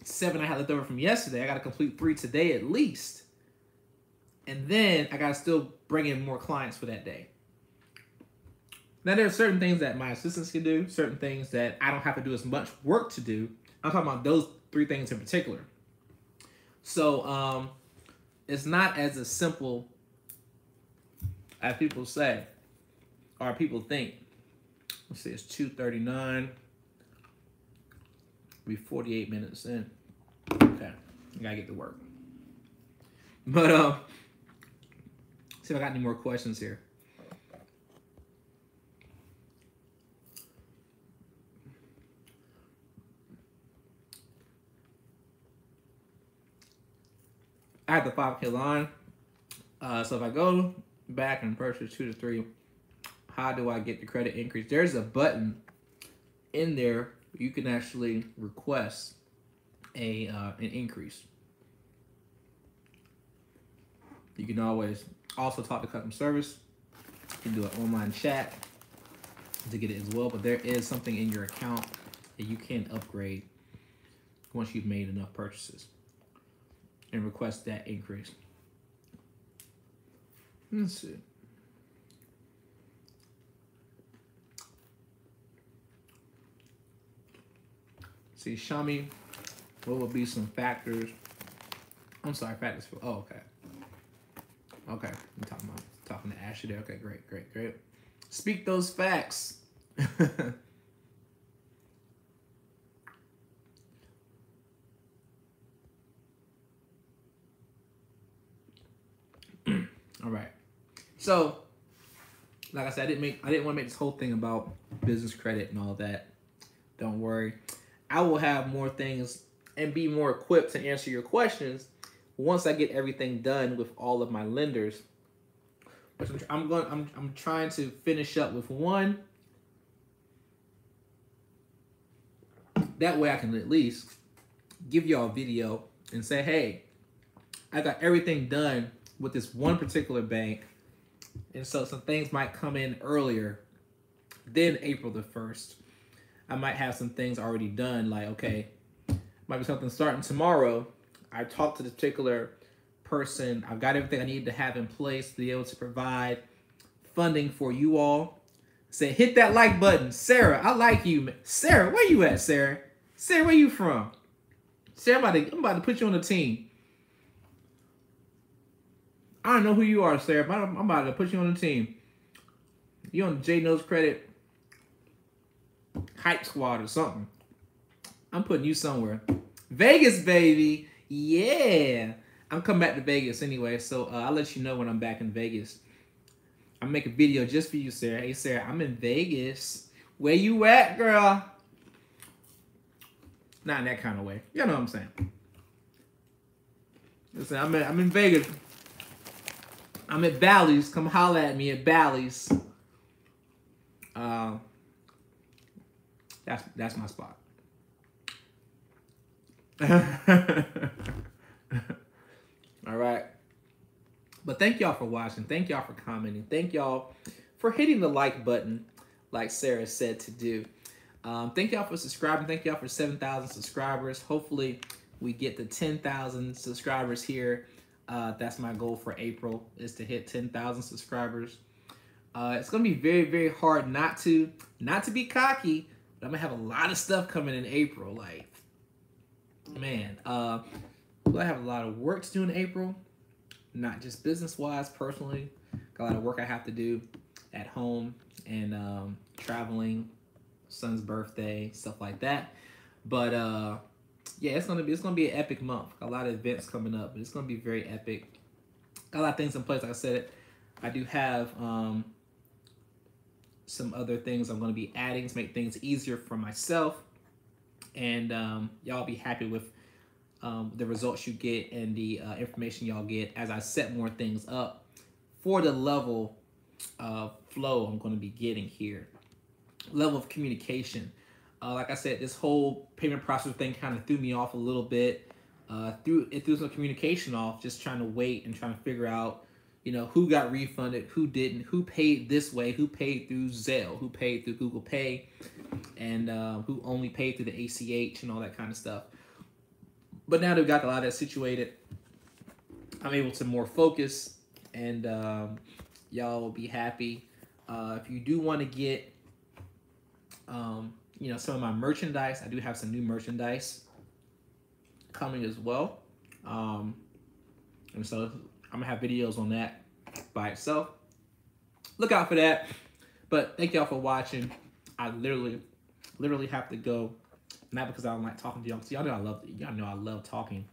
7 I had left over from yesterday. I got to complete 3 today at least. And then I got to still bring in more clients for that day. Now, there are certain things that my assistants can do, certain things that I don't have to do as much work to do. I'm talking about those 3 things in particular. So it's not as simple as people say or people think. Let's see, it's 2:39. Be 48 minutes in. Okay, I gotta get to work. But see if I got any more questions here. I have the 5K line. So if I go back and purchase 2 to 3, how do I get the credit increase? There's a button in there you can actually request an increase. You can always also talk to customer service. You can do an online chat to get it as well. But there is something in your account that you can upgrade once you've made enough purchases and request that increase. Let's see. See, Shami, what would be some factors? I'm sorry, factors for, oh, okay. Okay, I'm talking to Ashley there. Okay, great. Speak those facts. All right. So, like I said, I didn't want to make this whole thing about business credit and all that. Don't worry. I will have more things and be more equipped to answer your questions once I get everything done with all of my lenders. Which I'm trying to finish up with one. That way I can at least give y'all a video and say, hey, I got everything done with this one particular bank. And so some things might come in earlier than April the 1st. I might have some things already done, like, okay, might be something starting tomorrow. I talked to this particular person. I've got everything I need to have in place to be able to provide funding for you all. Say, hit that like button. Sarah, I like you. Sarah, where you at, Sarah? Sarah, where you from? Sarah, I'm about to put you on the team. I don't know who you are, Sarah, but I'm about to put you on the team. You on the J Nose Credit Hype Squad or something. I'm putting you somewhere. Vegas, baby. Yeah. I'm coming back to Vegas anyway, so I'll let you know when I'm back in Vegas. I'll make a video just for you, Sarah. Hey, Sarah, I'm in Vegas. Where you at, girl? Not in that kind of way. You know what I'm saying. Listen, I'm in Vegas. I'm at Bally's. Come holler at me at Bally's. That's my spot. All right. But thank y'all for watching. Thank y'all for commenting. Thank y'all for hitting the like button, like Sarah said to do. Thank y'all for subscribing. Thank y'all for 7,000 subscribers. Hopefully we get to 10,000 subscribers here. That's my goal for April, is to hit 10,000 subscribers. It's gonna be very, very hard not to be cocky, but I'm gonna have a lot of stuff coming in April. Like, man, I have a lot of work to do in April, not just business-wise, personally. Got a lot of work I have to do at home and traveling, son's birthday, stuff like that. But yeah, it's gonna be an epic month. Got a lot of events coming up, but it's gonna be very epic. Got a lot of things in place. Like I said, I do have some other things I'm gonna be adding to make things easier for myself, and y'all be happy with the results you get and the information y'all get as I set more things up for the level of flow I'm going to be getting here. Level of communication. Like I said, this whole payment process thing kind of threw me off a little bit. Threw some communication off, just trying to wait and trying to figure out, you know, who got refunded, who didn't, who paid this way, who paid through Zelle, who paid through Google Pay, and who only paid through the ACH and all that kind of stuff. But now that we've got a lot of that situated, I'm able to more focus, and y'all will be happy. If you do want to get, you know, some of my merchandise, I do have some new merchandise coming as well. And so I'm gonna have videos on that by itself. Look out for that. But thank y'all for watching. I literally have to go. Not because I don't like talking to y'all. Y'all know I love talking.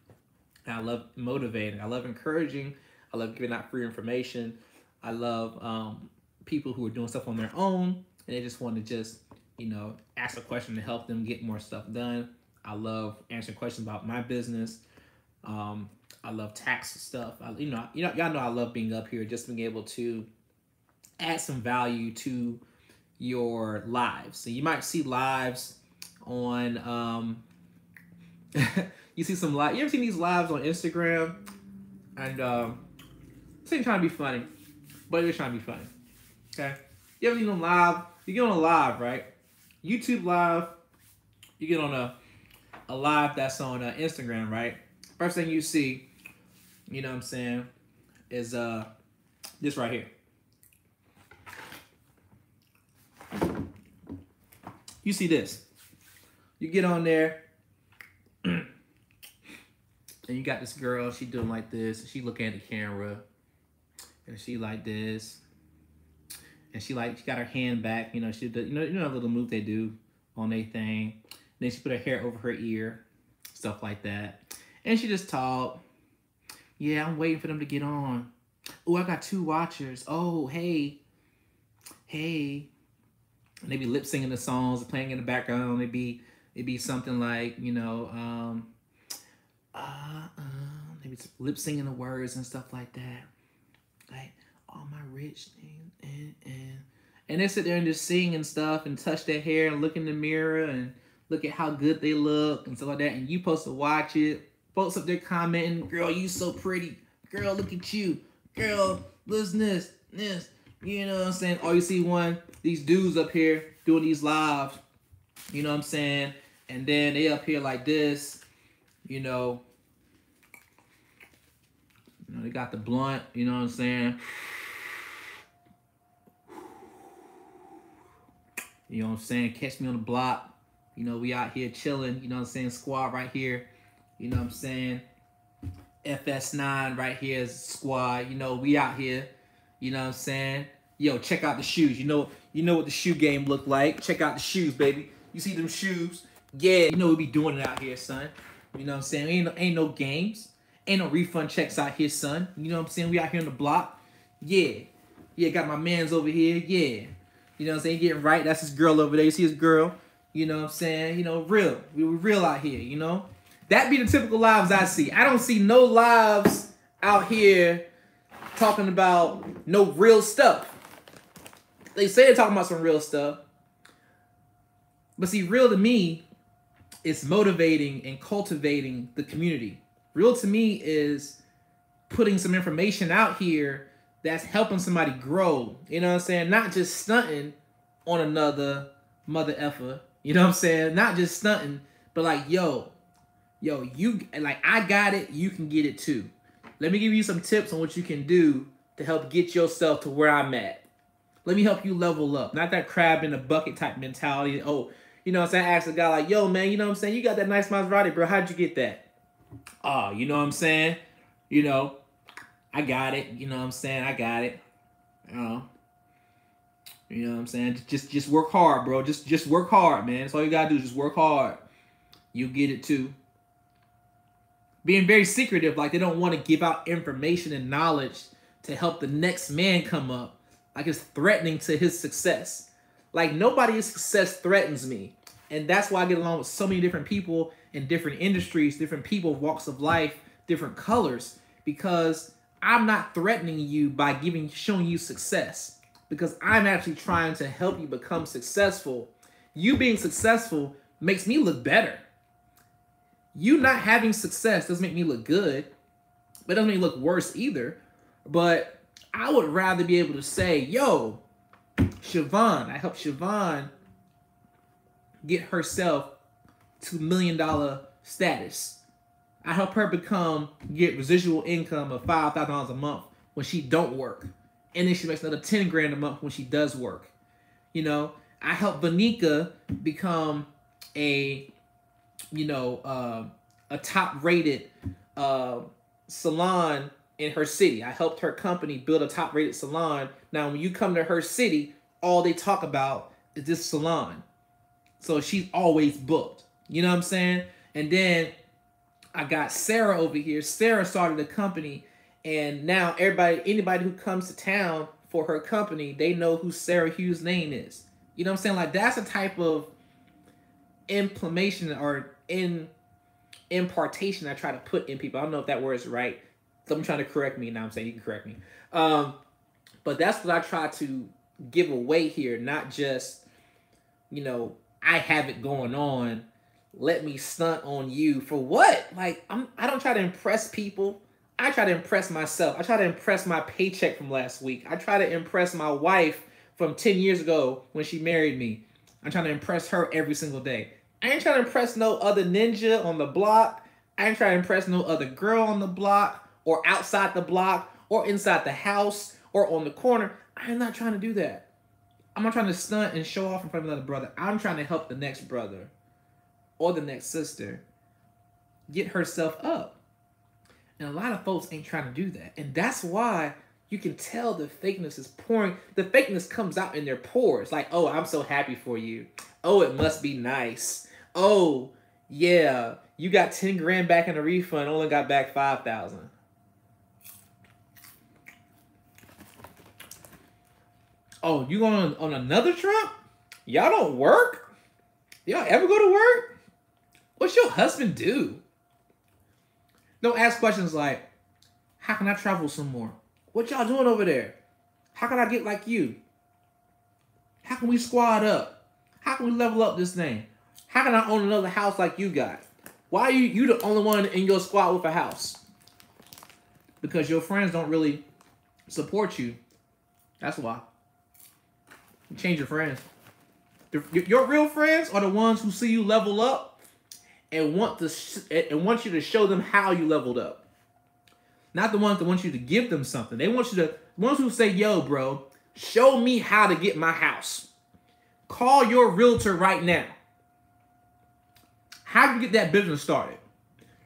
And I love motivating. I love encouraging. I love giving out free information. I love people who are doing stuff on their own and they just want to just, you know, ask a question to help them get more stuff done. I love answering questions about my business. I love tax stuff. Y'all know I love being up here, just being able to add some value to your lives. So you might see lives on you see some live. You ever seen these lives on Instagram? And this ain't trying to be funny, but it's trying to be funny. Okay, you ever seen them live? You get on a live, right? YouTube live. You get on a live that's on Instagram, right? First thing you see, you know what I'm saying, is this right here. You see this. You get on there, and you got this girl, she doing like this, she looking at the camera, and she like this, and she got her hand back, you know, she did, you know that little move they do on their thing. And then she put her hair over her ear, stuff like that. And she just talked. Yeah, I'm waiting for them to get on. Oh, I got 2 watchers. Oh, hey. And they be lip singing the songs, playing in the background. It'd be something like, you know, maybe lip singing the words and stuff like that. Like, all my rich things and they sit there and just sing and stuff and touch their hair and look in the mirror and look at how good they look and stuff like that. And you supposed to watch it. Folks up there commenting, girl, you so pretty. Girl, look at you. Girl, listen this. You know what I'm saying? Or you see these dudes up here doing these lives. You know what I'm saying? And then they up here like this. You know, they got the blunt. You know what I'm saying? You know what I'm saying? Catch me on the block. You know, we out here chilling. You know what I'm saying? Squad right here. You know what I'm saying? FS9 right here is squad. You know, we out here. You know what I'm saying? Yo, check out the shoes. You know what the shoe game look like. Check out the shoes, baby. You see them shoes? Yeah, you know we be doing it out here, son. You know what I'm saying? Ain't no games. Ain't no refund checks out here, son. You know what I'm saying? We out here on the block. Yeah. Yeah, got my mans over here. Yeah. You know what I'm saying? Getting right. That's his girl over there. You see his girl? You know what I'm saying? You know, real. We real out here, you know? That be the typical lives I see. I don't see no lives out here talking about no real stuff. They say they're talking about some real stuff. But see, real to me is motivating and cultivating the community. Real to me is putting some information out here that's helping somebody grow. You know what I'm saying? Not just stunting on another mother effer. You know what I'm saying? Not just stunting, but like, yo, you, like, I got it, you can get it too. Let me give you some tips on what you can do to help get yourself to where I'm at. Let me help you level up. Not that crab in a bucket type mentality. Oh, you know what I'm saying? I asked a guy like, yo, man, you know what I'm saying? You got that nice Maserati, bro. How'd you get that? Oh, you know what I'm saying? You know, I got it. You know what I'm saying? I got it. You know what I'm saying? Just work hard, bro. Just work hard, man. That's all you gotta do. Just work hard. You'll get it too. Being very secretive, like they don't want to give out information and knowledge to help the next man come up. Like it's threatening to his success. Like nobody's success threatens me. And that's why I get along with so many different people in different industries, different people, walks of life, different colors, because I'm not threatening you by showing you success, because I'm actually trying to help you become successful. You being successful makes me look better. You not having success doesn't make me look good, but it doesn't make me look worse either. But I would rather be able to say, yo, Siobhan, I helped Siobhan get herself to $1 million status. I help her get residual income of $5,000 a month when she don't work. And then she makes another 10 grand a month when she does work. You know, I help Vanika become a top-rated salon in her city. I helped her company build a top-rated salon. Now, when you come to her city, all they talk about is this salon. So she's always booked. You know what I'm saying? And then I got Sarah over here. Sarah started a company, and now anybody who comes to town for her company, they know who Sarah Hughes' name is. You know what I'm saying? Like, that's a type of implementation or impartation I try to put in people. I don't know if that word is right. Someone trying to correct me. Now I'm saying you can correct me. But that's what I try to give away here. Not just, I have it going on. Let me stunt on you for what? Like, I don't try to impress people. I try to impress myself. I try to impress my paycheck from last week. I try to impress my wife from 10 years ago when she married me. I'm trying to impress her every single day. I ain't trying to impress no other ninja on the block. I ain't trying to impress no other girl on the block or outside the block or inside the house or on the corner. I'm not trying to do that. I'm not trying to stunt and show off in front of another brother. I'm trying to help the next brother or the next sister get herself up. And a lot of folks ain't trying to do that. And that's why you can tell the fakeness is pouring. The fakeness comes out in their pores. Like, oh, I'm so happy for you. Oh, it must be nice. Oh, yeah, you got 10 grand back in a refund, only got back 5,000. Oh, you going on another trip? Y'all don't work? Y'all ever go to work? What's your husband do? Don't ask questions like, how can I travel some more? What y'all doing over there? How can I get like you? How can we squad up? How can we level up this thing? How can I own another house like you got? Why are you the only one in your squad with a house? Because your friends don't really support you. That's why. You change your friends. Your real friends are the ones who see you level up and want you to show them how you leveled up. Not the ones that want you to give them something. They want you to, the ones who say, yo, bro, show me how to get my house. Call your realtor right now. How do you get that business started?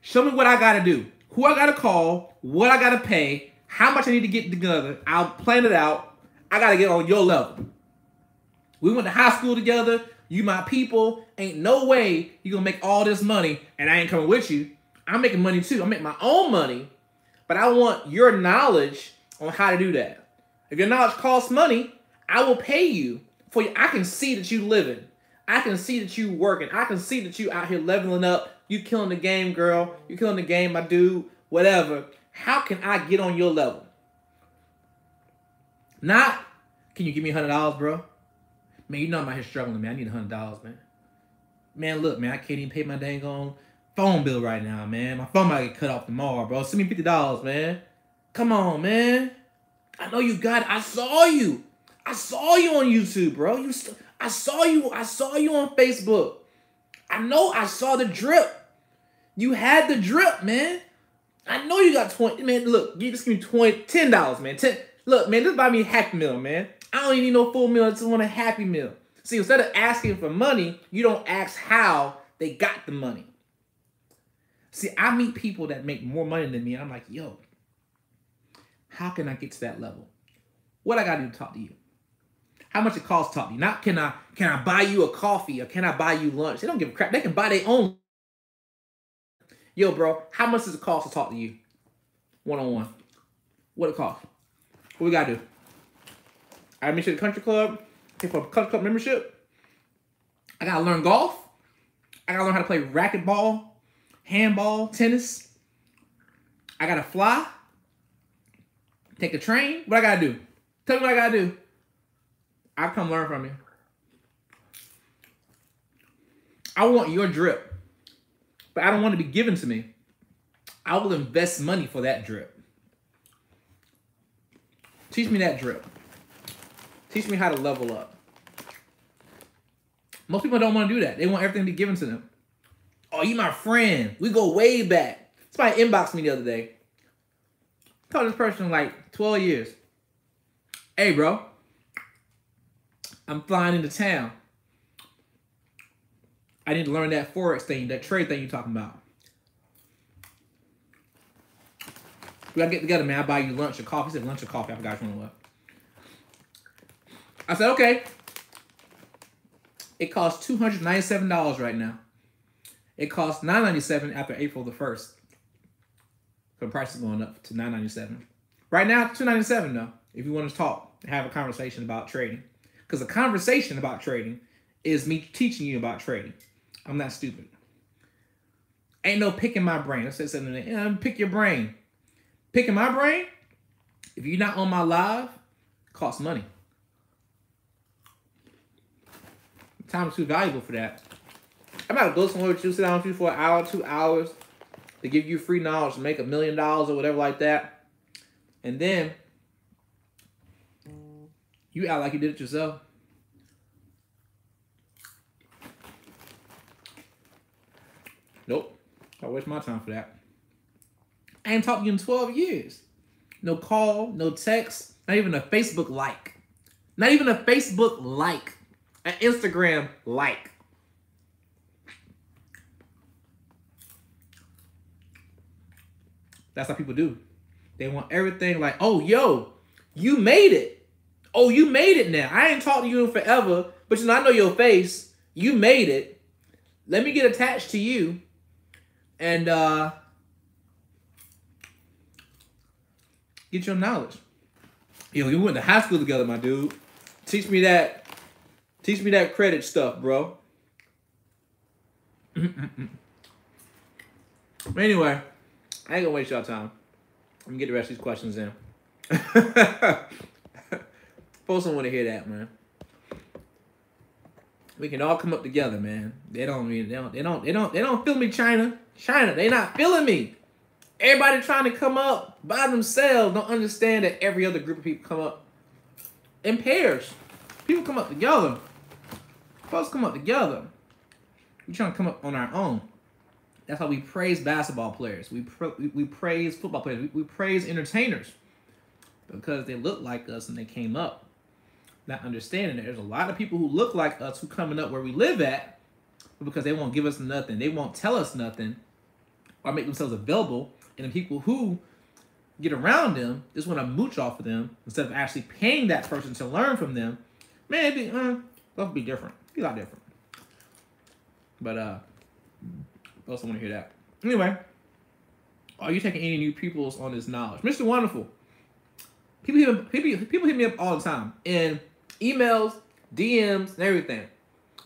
Show me what I got to do. Who I got to call, what I got to pay, how much I need to get together. I'll plan it out. I got to get on your level. We went to high school together. You my people. Ain't no way you going to make all this money and I ain't coming with you. I'm making money too. I'm making my own money. But I want your knowledge on how to do that. If your knowledge costs money, I will pay you for you. I can see that you living. I can see that you working. I can see that you out here leveling up. You killing the game, girl. You killing the game, my dude. Whatever. How can I get on your level? Not, can you give me $100, bro? Man, you know I'm out here struggling, man. I need $100, man. Man, look, man, I can't even pay my dang on phone bill right now, man. My phone might get cut off tomorrow, bro. Send me $50, man. Come on, man. I know you got it. I saw you. I saw you on YouTube, bro. I saw you on Facebook. I know I saw the drip. You had the drip, man. I know you got 20. Man, look, you just give me $10, man. Look, man, just buy me a Happy Meal, man. I don't even need no full meal. I just want a Happy Meal. See, instead of asking for money, you don't ask how they got the money. See, I meet people that make more money than me, and I'm like, yo, how can I get to that level? What I gotta do to talk to you? How much it costs to talk to you? Not can I buy you a coffee or can I buy you lunch? They don't give a crap. They can buy their own. Yo, bro, how much does it cost to talk to you? One-on-one. What it cost? What we gotta do? I gotta make sure the country club, pay for a country club membership. I gotta learn golf. I gotta learn how to play racquetball, handball, tennis. I gotta fly. Take a train. What I gotta do? Tell me what I gotta do. I'll come learn from you. I want your drip, but I don't want it to be given to me. I will invest money for that drip. Teach me that drip. Teach me how to level up. Most people don't want to do that. They want everything to be given to them. Oh, you my friend. We go way back. Somebody inboxed me the other day. I talked to this person like 12 years. Hey, bro. I'm flying into town. I need to learn that Forex thing, that trade thing you're talking about. We gotta get together, man. I'll buy you lunch or coffee. He said lunch or coffee. I forgot which one it was. I said, okay. It costs $297 right now. It costs $997 after April the 1st. So the price is going up to $997. Right now, $297 though, if you want to talk and have a conversation about trading. Because a conversation about trading is me teaching you about trading. I'm not stupid. Ain't no picking my brain. I said something there. Pick your brain. Picking my brain, if you're not on my live, it costs money. Time is too valuable for that. I'm about to go somewhere with you, sit down with you for an hour, 2 hours, to give you free knowledge to make $1 million or whatever like that. And then you act like you did it yourself. Nope. I waste my time for that. I ain't talked to you in 12 years. No call, no text, not even a Facebook like. Not even a Facebook like. An Instagram like. That's how people do. They want everything like, oh, yo, you made it. Oh, you made it now. I ain't talked to you in forever, but you know, I know your face. You made it. Let me get attached to you. And get your knowledge. Yo, we went to high school together, my dude. Teach me that credit stuff, bro. Anyway, I ain't gonna waste y'all time. Let me get the rest of these questions in. Folks don't want to hear that, man. We can all come up together, man. They don't feel me, China. China, they not feeling me. Everybody trying to come up by themselves don't understand that every other group of people come up in pairs. People come up together. Folks come up together. We trying to come up on our own. That's how we praise basketball players. We praise football players. We praise entertainers because they look like us and they came up. Not understanding that there's a lot of people who look like us who coming up where we live at, but because they won't give us nothing, they won't tell us nothing, or make themselves available. And the people who get around them just want to mooch off of them instead of actually paying that person to learn from them. Man, it'd be different. It'd be a lot different. But folks don't want to hear that. Anyway, are you taking any new pupils on this knowledge, Mr. Wonderful? People hit me up all the time in emails, DMs, and everything.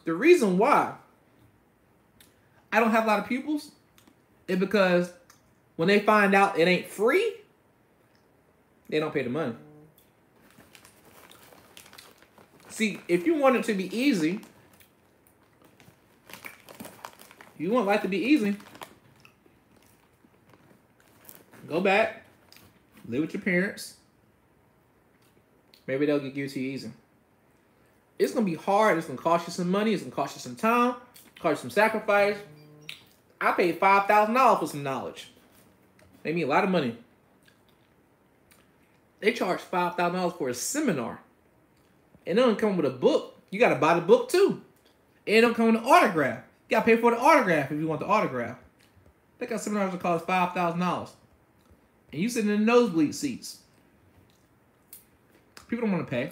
The reason why I don't have a lot of pupils is because when they find out it ain't free, they don't pay the money. See, if you want it to be easy, you want life to be easy, go back, live with your parents. Maybe they'll give it to you easy. It's going to be hard. It's going to cost you some money. It's going to cost you some time. Cost you some sacrifice. I paid $5,000 for some knowledge. Made me a lot of money. They charge $5,000 for a seminar. And it don't come with a book. You got to buy the book too. And it don't come with an autograph. You got to pay for the autograph if you want the autograph. They got seminars that cost $5,000. And you sitting in the nosebleed seats. People don't want to pay.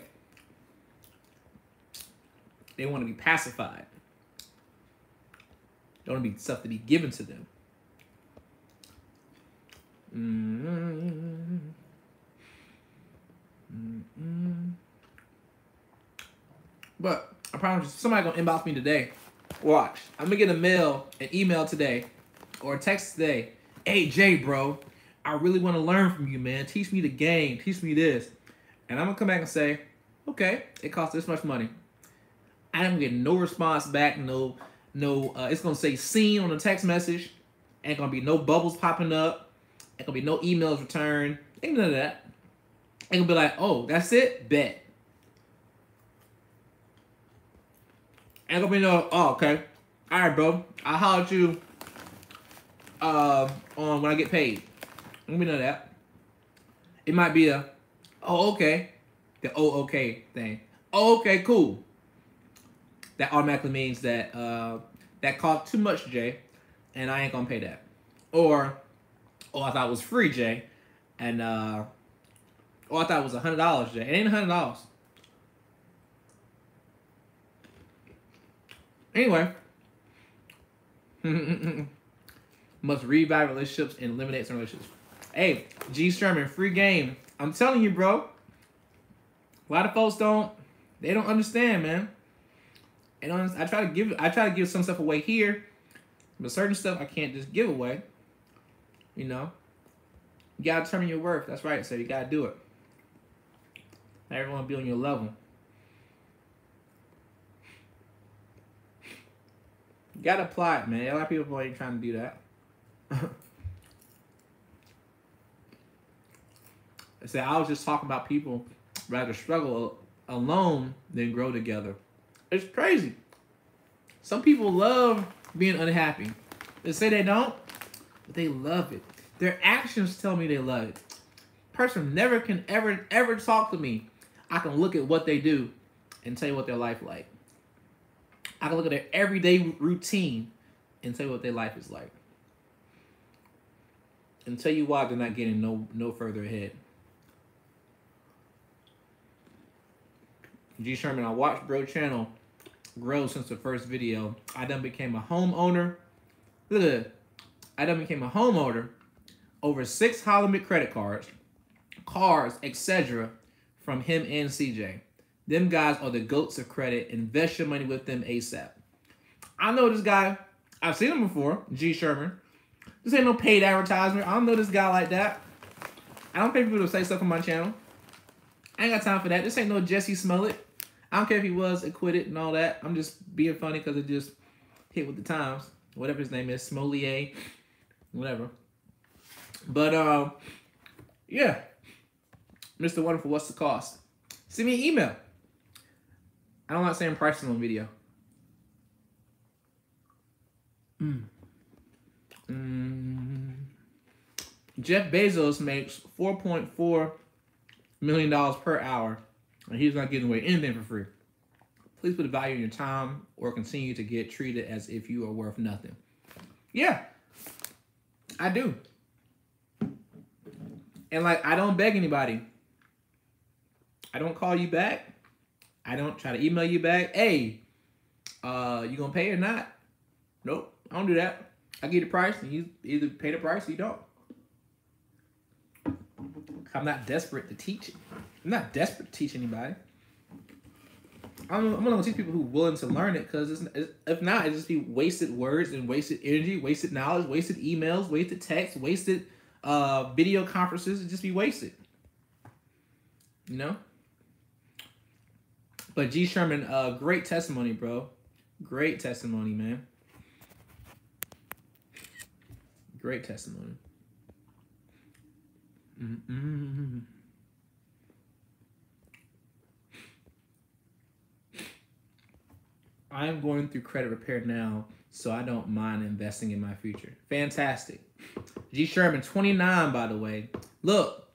They want to be pacified. They want to be stuff to be given to them. But I promise you, somebody gonna inbox me today. Watch. I'm gonna get an email today, or a text today. Hey Jay, bro, I really want to learn from you, man. Teach me the game. Teach me this. And I'm gonna come back and say, okay, it costs this much money. I don't get no response back. No. It's gonna say seen on the text message. Ain't gonna be no bubbles popping up. Ain't gonna be no emails returned. Ain't none of that. Ain't gonna be like, oh, that's it? Bet. Ain't gonna be no, oh, okay. All right, bro. I'll holler at you on when I get paid. Ain't gonna be none of that. It might be a, oh, okay. The oh, okay thing. Oh, okay, cool. That automatically means that that cost too much, Jay, and I ain't gonna pay that. Or, oh, I thought it was free, Jay, and oh, I thought it was $100, Jay. It ain't $100. Anyway, must revive relationships and eliminate some relationships. Hey, G Sherman, free game. I'm telling you, bro. A lot of folks they don't understand, man. I try to give some stuff away here, but certain stuff I can't just give away. You know, you gotta determine your worth. That's right, so you gotta do it. Not everyone be on your level. You gotta apply it, man. A lot of people ain't trying to do that. I said I was just talking about people rather struggle alone than grow together. It's crazy. Some people love being unhappy. They say they don't, but they love it. Their actions tell me they love it. Person never can ever talk to me. I can look at what they do and tell you what their life like. I can look at their everyday routine and tell you what their life is like. And tell you why they're not getting no further ahead. G Sherman, I watched Bro channel grow since the first video. I done became a homeowner. Look at that. I done became a homeowner. Over 6 Hollywood credit cards, cars, etc. from him and CJ. Them guys are the goats of credit. Invest your money with them ASAP. I know this guy. I've seen him before, G Sherman. This ain't no paid advertisement. I don't know this guy like that. I don't pay people to say stuff on my channel. I ain't got time for that. This ain't no Jesse Smollett. I don't care if he was acquitted and all that. I'm just being funny because it just hit with the times. Whatever his name is, Smollier, whatever. But yeah, Mr. Wonderful, what's the cost? Send me an email. I don't like saying prices on video. Jeff Bezos makes $4.4 million per hour, and he's not giving away anything for free. Please put a value in your time or continue to get treated as if you are worth nothing. Yeah, I do. And like, I don't beg anybody. I don't call you back. I don't try to email you back. Hey, you gonna pay or not? Nope, I don't do that. I give you the price and you either pay the price or you don't. I'm not desperate to teach. I'm not desperate to teach anybody. I'm gonna teach people who are willing to learn it, because if not, it just be wasted words and wasted energy, wasted knowledge, wasted emails, wasted text, wasted video conferences. It just be wasted. You know? But G Sherman, great testimony, bro. Great testimony, man. Great testimony. I am going through credit repair now, so I don't mind investing in my future. Fantastic. G Sherman, 29, by the way. Look,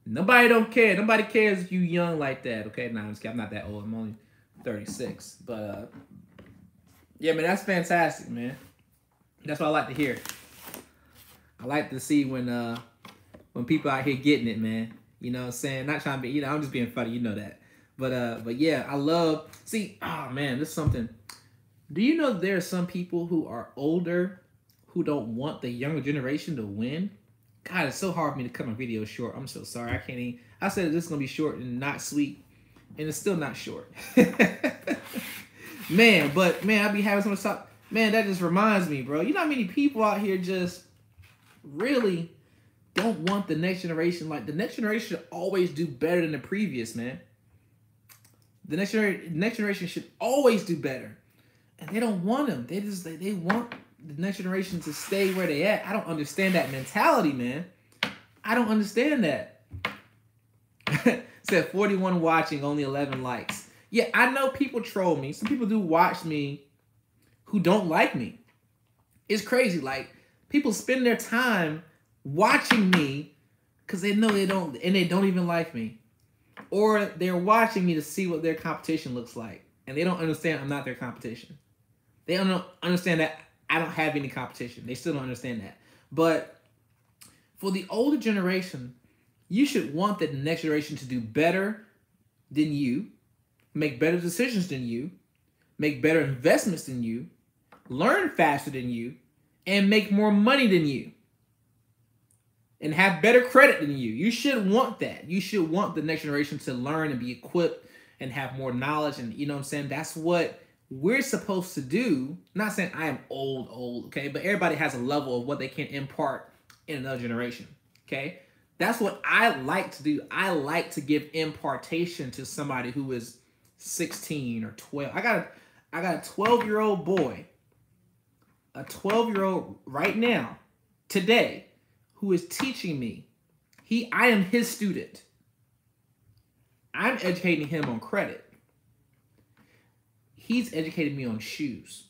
nobody don't care. Nobody cares if you young like that. Okay, nah, I'm not that old. I'm only 36. But yeah, man, that's fantastic, man. That's what I like to hear. I like to see when people out here getting it, man. You know what I'm saying? Not trying to be, you know, I'm just being funny, you know that. But yeah, I love, see, oh man, this is something. Do you know there are some people who are older who don't want the younger generation to win? God, it's so hard for me to cut my video short. I'm so sorry. I can't even, I said this is going to be short and not sweet, and it's still not short. Man, I be having so much talk. Man, that just reminds me, bro. You know how many people out here just really don't want the next generation? Like, the next generation should always do better than the previous, man. The next generation should always do better. And they don't want them. They want the next generation to stay where they at. I don't understand that mentality, man. I don't understand that. Said 41 watching, only 11 likes. Yeah, I know people troll me. Some people do watch me who don't like me. It's crazy. Like, people spend their time watching me because they know they don't even like me. Or they're watching me to see what their competition looks like. And they don't understand I'm not their competition. They don't understand that I don't have any competition. They still don't understand that. But for the older generation, you should want the next generation to do better than you, make better decisions than you, make better investments than you, learn faster than you, and make more money than you. And have better credit than you. You should want that. You should want the next generation to learn and be equipped and have more knowledge. And you know what I'm saying? That's what we're supposed to do. Not saying I am old, okay? But everybody has a level of what they can impart in another generation, okay? That's what I like to do. I like to give impartation to somebody who is 16 or 12. I got a 12-year-old boy, a 12-year-old right now, today, who is teaching me. I am his student. I'm educating him on credit. He's educated me on shoes.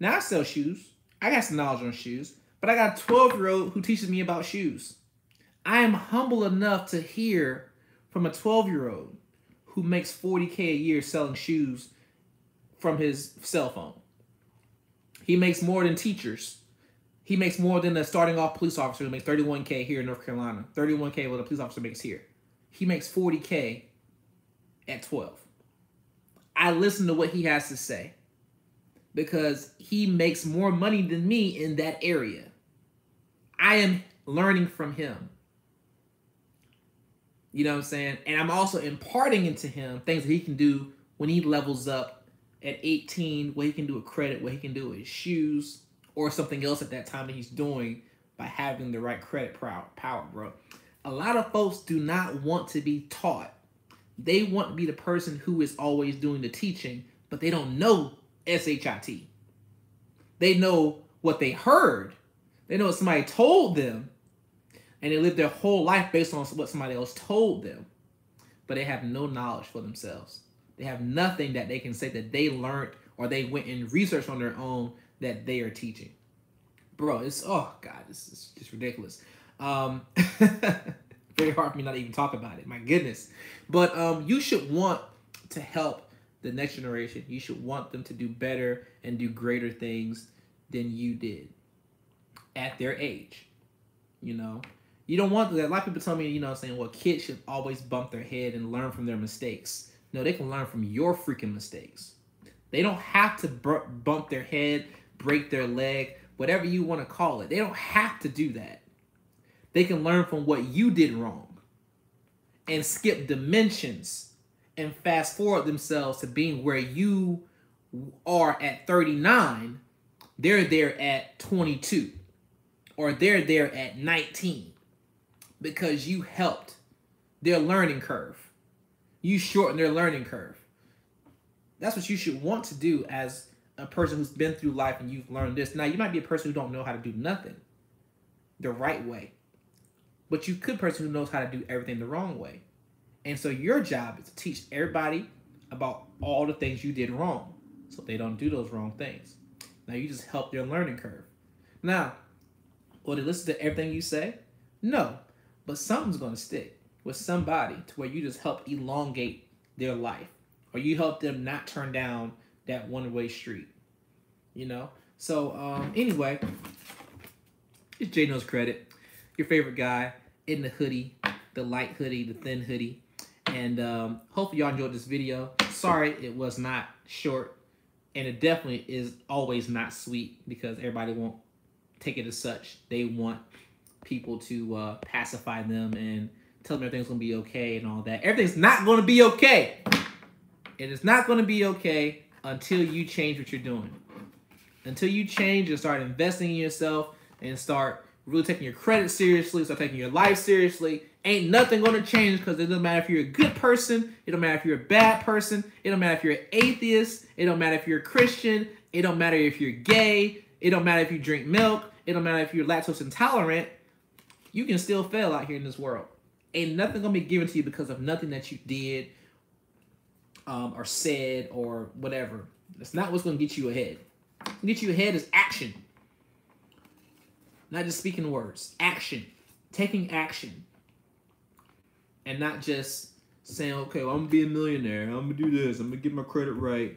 Now I sell shoes. I got some knowledge on shoes, but I got a 12-year-old who teaches me about shoes. I am humble enough to hear from a 12-year-old who makes $40K a year selling shoes from his cell phone. He makes more than teachers. He makes more than a starting off police officer who makes $31K here in North Carolina. $31K what a police officer makes here. He makes $40K at 12. I listen to what he has to say because he makes more money than me in that area. I am learning from him. You know what I'm saying? And I'm also imparting into him things that he can do when he levels up at 18, what he can do with credit, what he can do with his shoes, or something else at that time that he's doing by having the right credit power, bro. A lot of folks do not want to be taught. They want to be the person who is always doing the teaching, but they don't know SHIT. They know what they heard. They know what somebody told them, and they live their whole life based on what somebody else told them. But they have no knowledge for themselves. They have nothing that they can say that they learned or they went and researched on their own that they are teaching. Bro, it's, oh God, this is just ridiculous. Very hard for me not to even talk about it. My goodness. But you should want to help the next generation. You should want them to do better and do greater things than you did at their age. You know, you don't want that. A lot of people tell me, you know, saying, well, kids should always bump their head and learn from their mistakes. No, they can learn from your freaking mistakes. They don't have to bump their head, break their leg, whatever you want to call it. They don't have to do that. They can learn from what you did wrong and skip dimensions and fast forward themselves to being where you are at 39. They're there at 22 or they're there at 19 because you helped their learning curve. You shorten their learning curve. That's what you should want to do as a person who's been through life and you've learned this. Now, you might be a person who don't know how to do nothing the right way, but you could be a person who knows how to do everything the wrong way. And so your job is to teach everybody about all the things you did wrong so they don't do those wrong things. Now, you just help their learning curve. Now, will they listen to everything you say? No, but something's going to stick with somebody to where you just help elongate their life or you help them not turn down that one-way street, you know? So, anyway, it's J Knows Credit, your favorite guy in the hoodie, the light hoodie, the thin hoodie. And hopefully y'all enjoyed this video. Sorry it was not short, and it definitely is always not sweet because everybody won't take it as such. They want people to pacify them and tell them everything's going to be okay and all that. Everything's not going to be okay. It is not going to be okay until you change what you're doing. Until you change and start investing in yourself and start really taking your credit seriously, start taking your life seriously, ain't nothing going to change because it doesn't matter if you're a good person. It don't matter if you're a bad person. It don't matter if you're an atheist. It don't matter if you're a Christian. It don't matter if you're gay. It don't matter if you drink milk. It don't matter if you're lactose intolerant. You can still fail out here in this world. Ain't nothing going to be given to you because of nothing that you did or said or whatever. That's not what's going to get you ahead. What's going to get you ahead is action. Not just speaking words. Action. Taking action. And not just saying, okay, well, I'm going to be a millionaire. I'm going to do this. I'm going to get my credit right.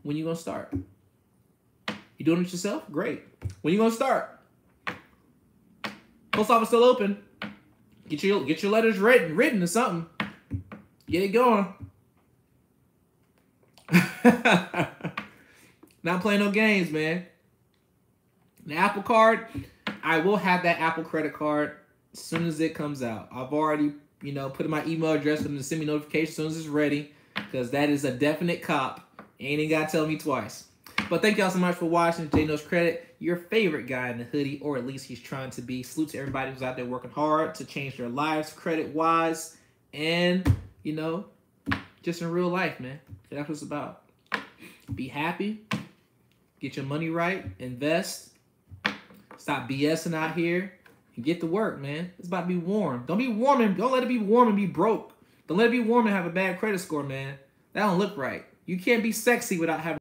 When you going to start? You doing it yourself? Great. When you going to start? Post office still open. Get your letters written or something. Get it going. Not playing no games, man. The Apple Card, I will have that Apple credit card as soon as it comes out. I've already, you know, put in my email address for them to send me notifications as soon as it's ready, because that is a definite cop. Ain't even got to tell me twice. But thank y'all so much for watching. J Knows Credit, your favorite guy in the hoodie, or at least he's trying to be. Salute to everybody who's out there working hard to change their lives credit-wise and, you know, just in real life, man. That's what it's about. Be happy. Get your money right. Invest. Stop BSing out here. And get to work, man. It's about to be warm. Don't be warm and don't let it be warm and be broke. Don't let it be warm and have a bad credit score, man. That don't look right. You can't be sexy without having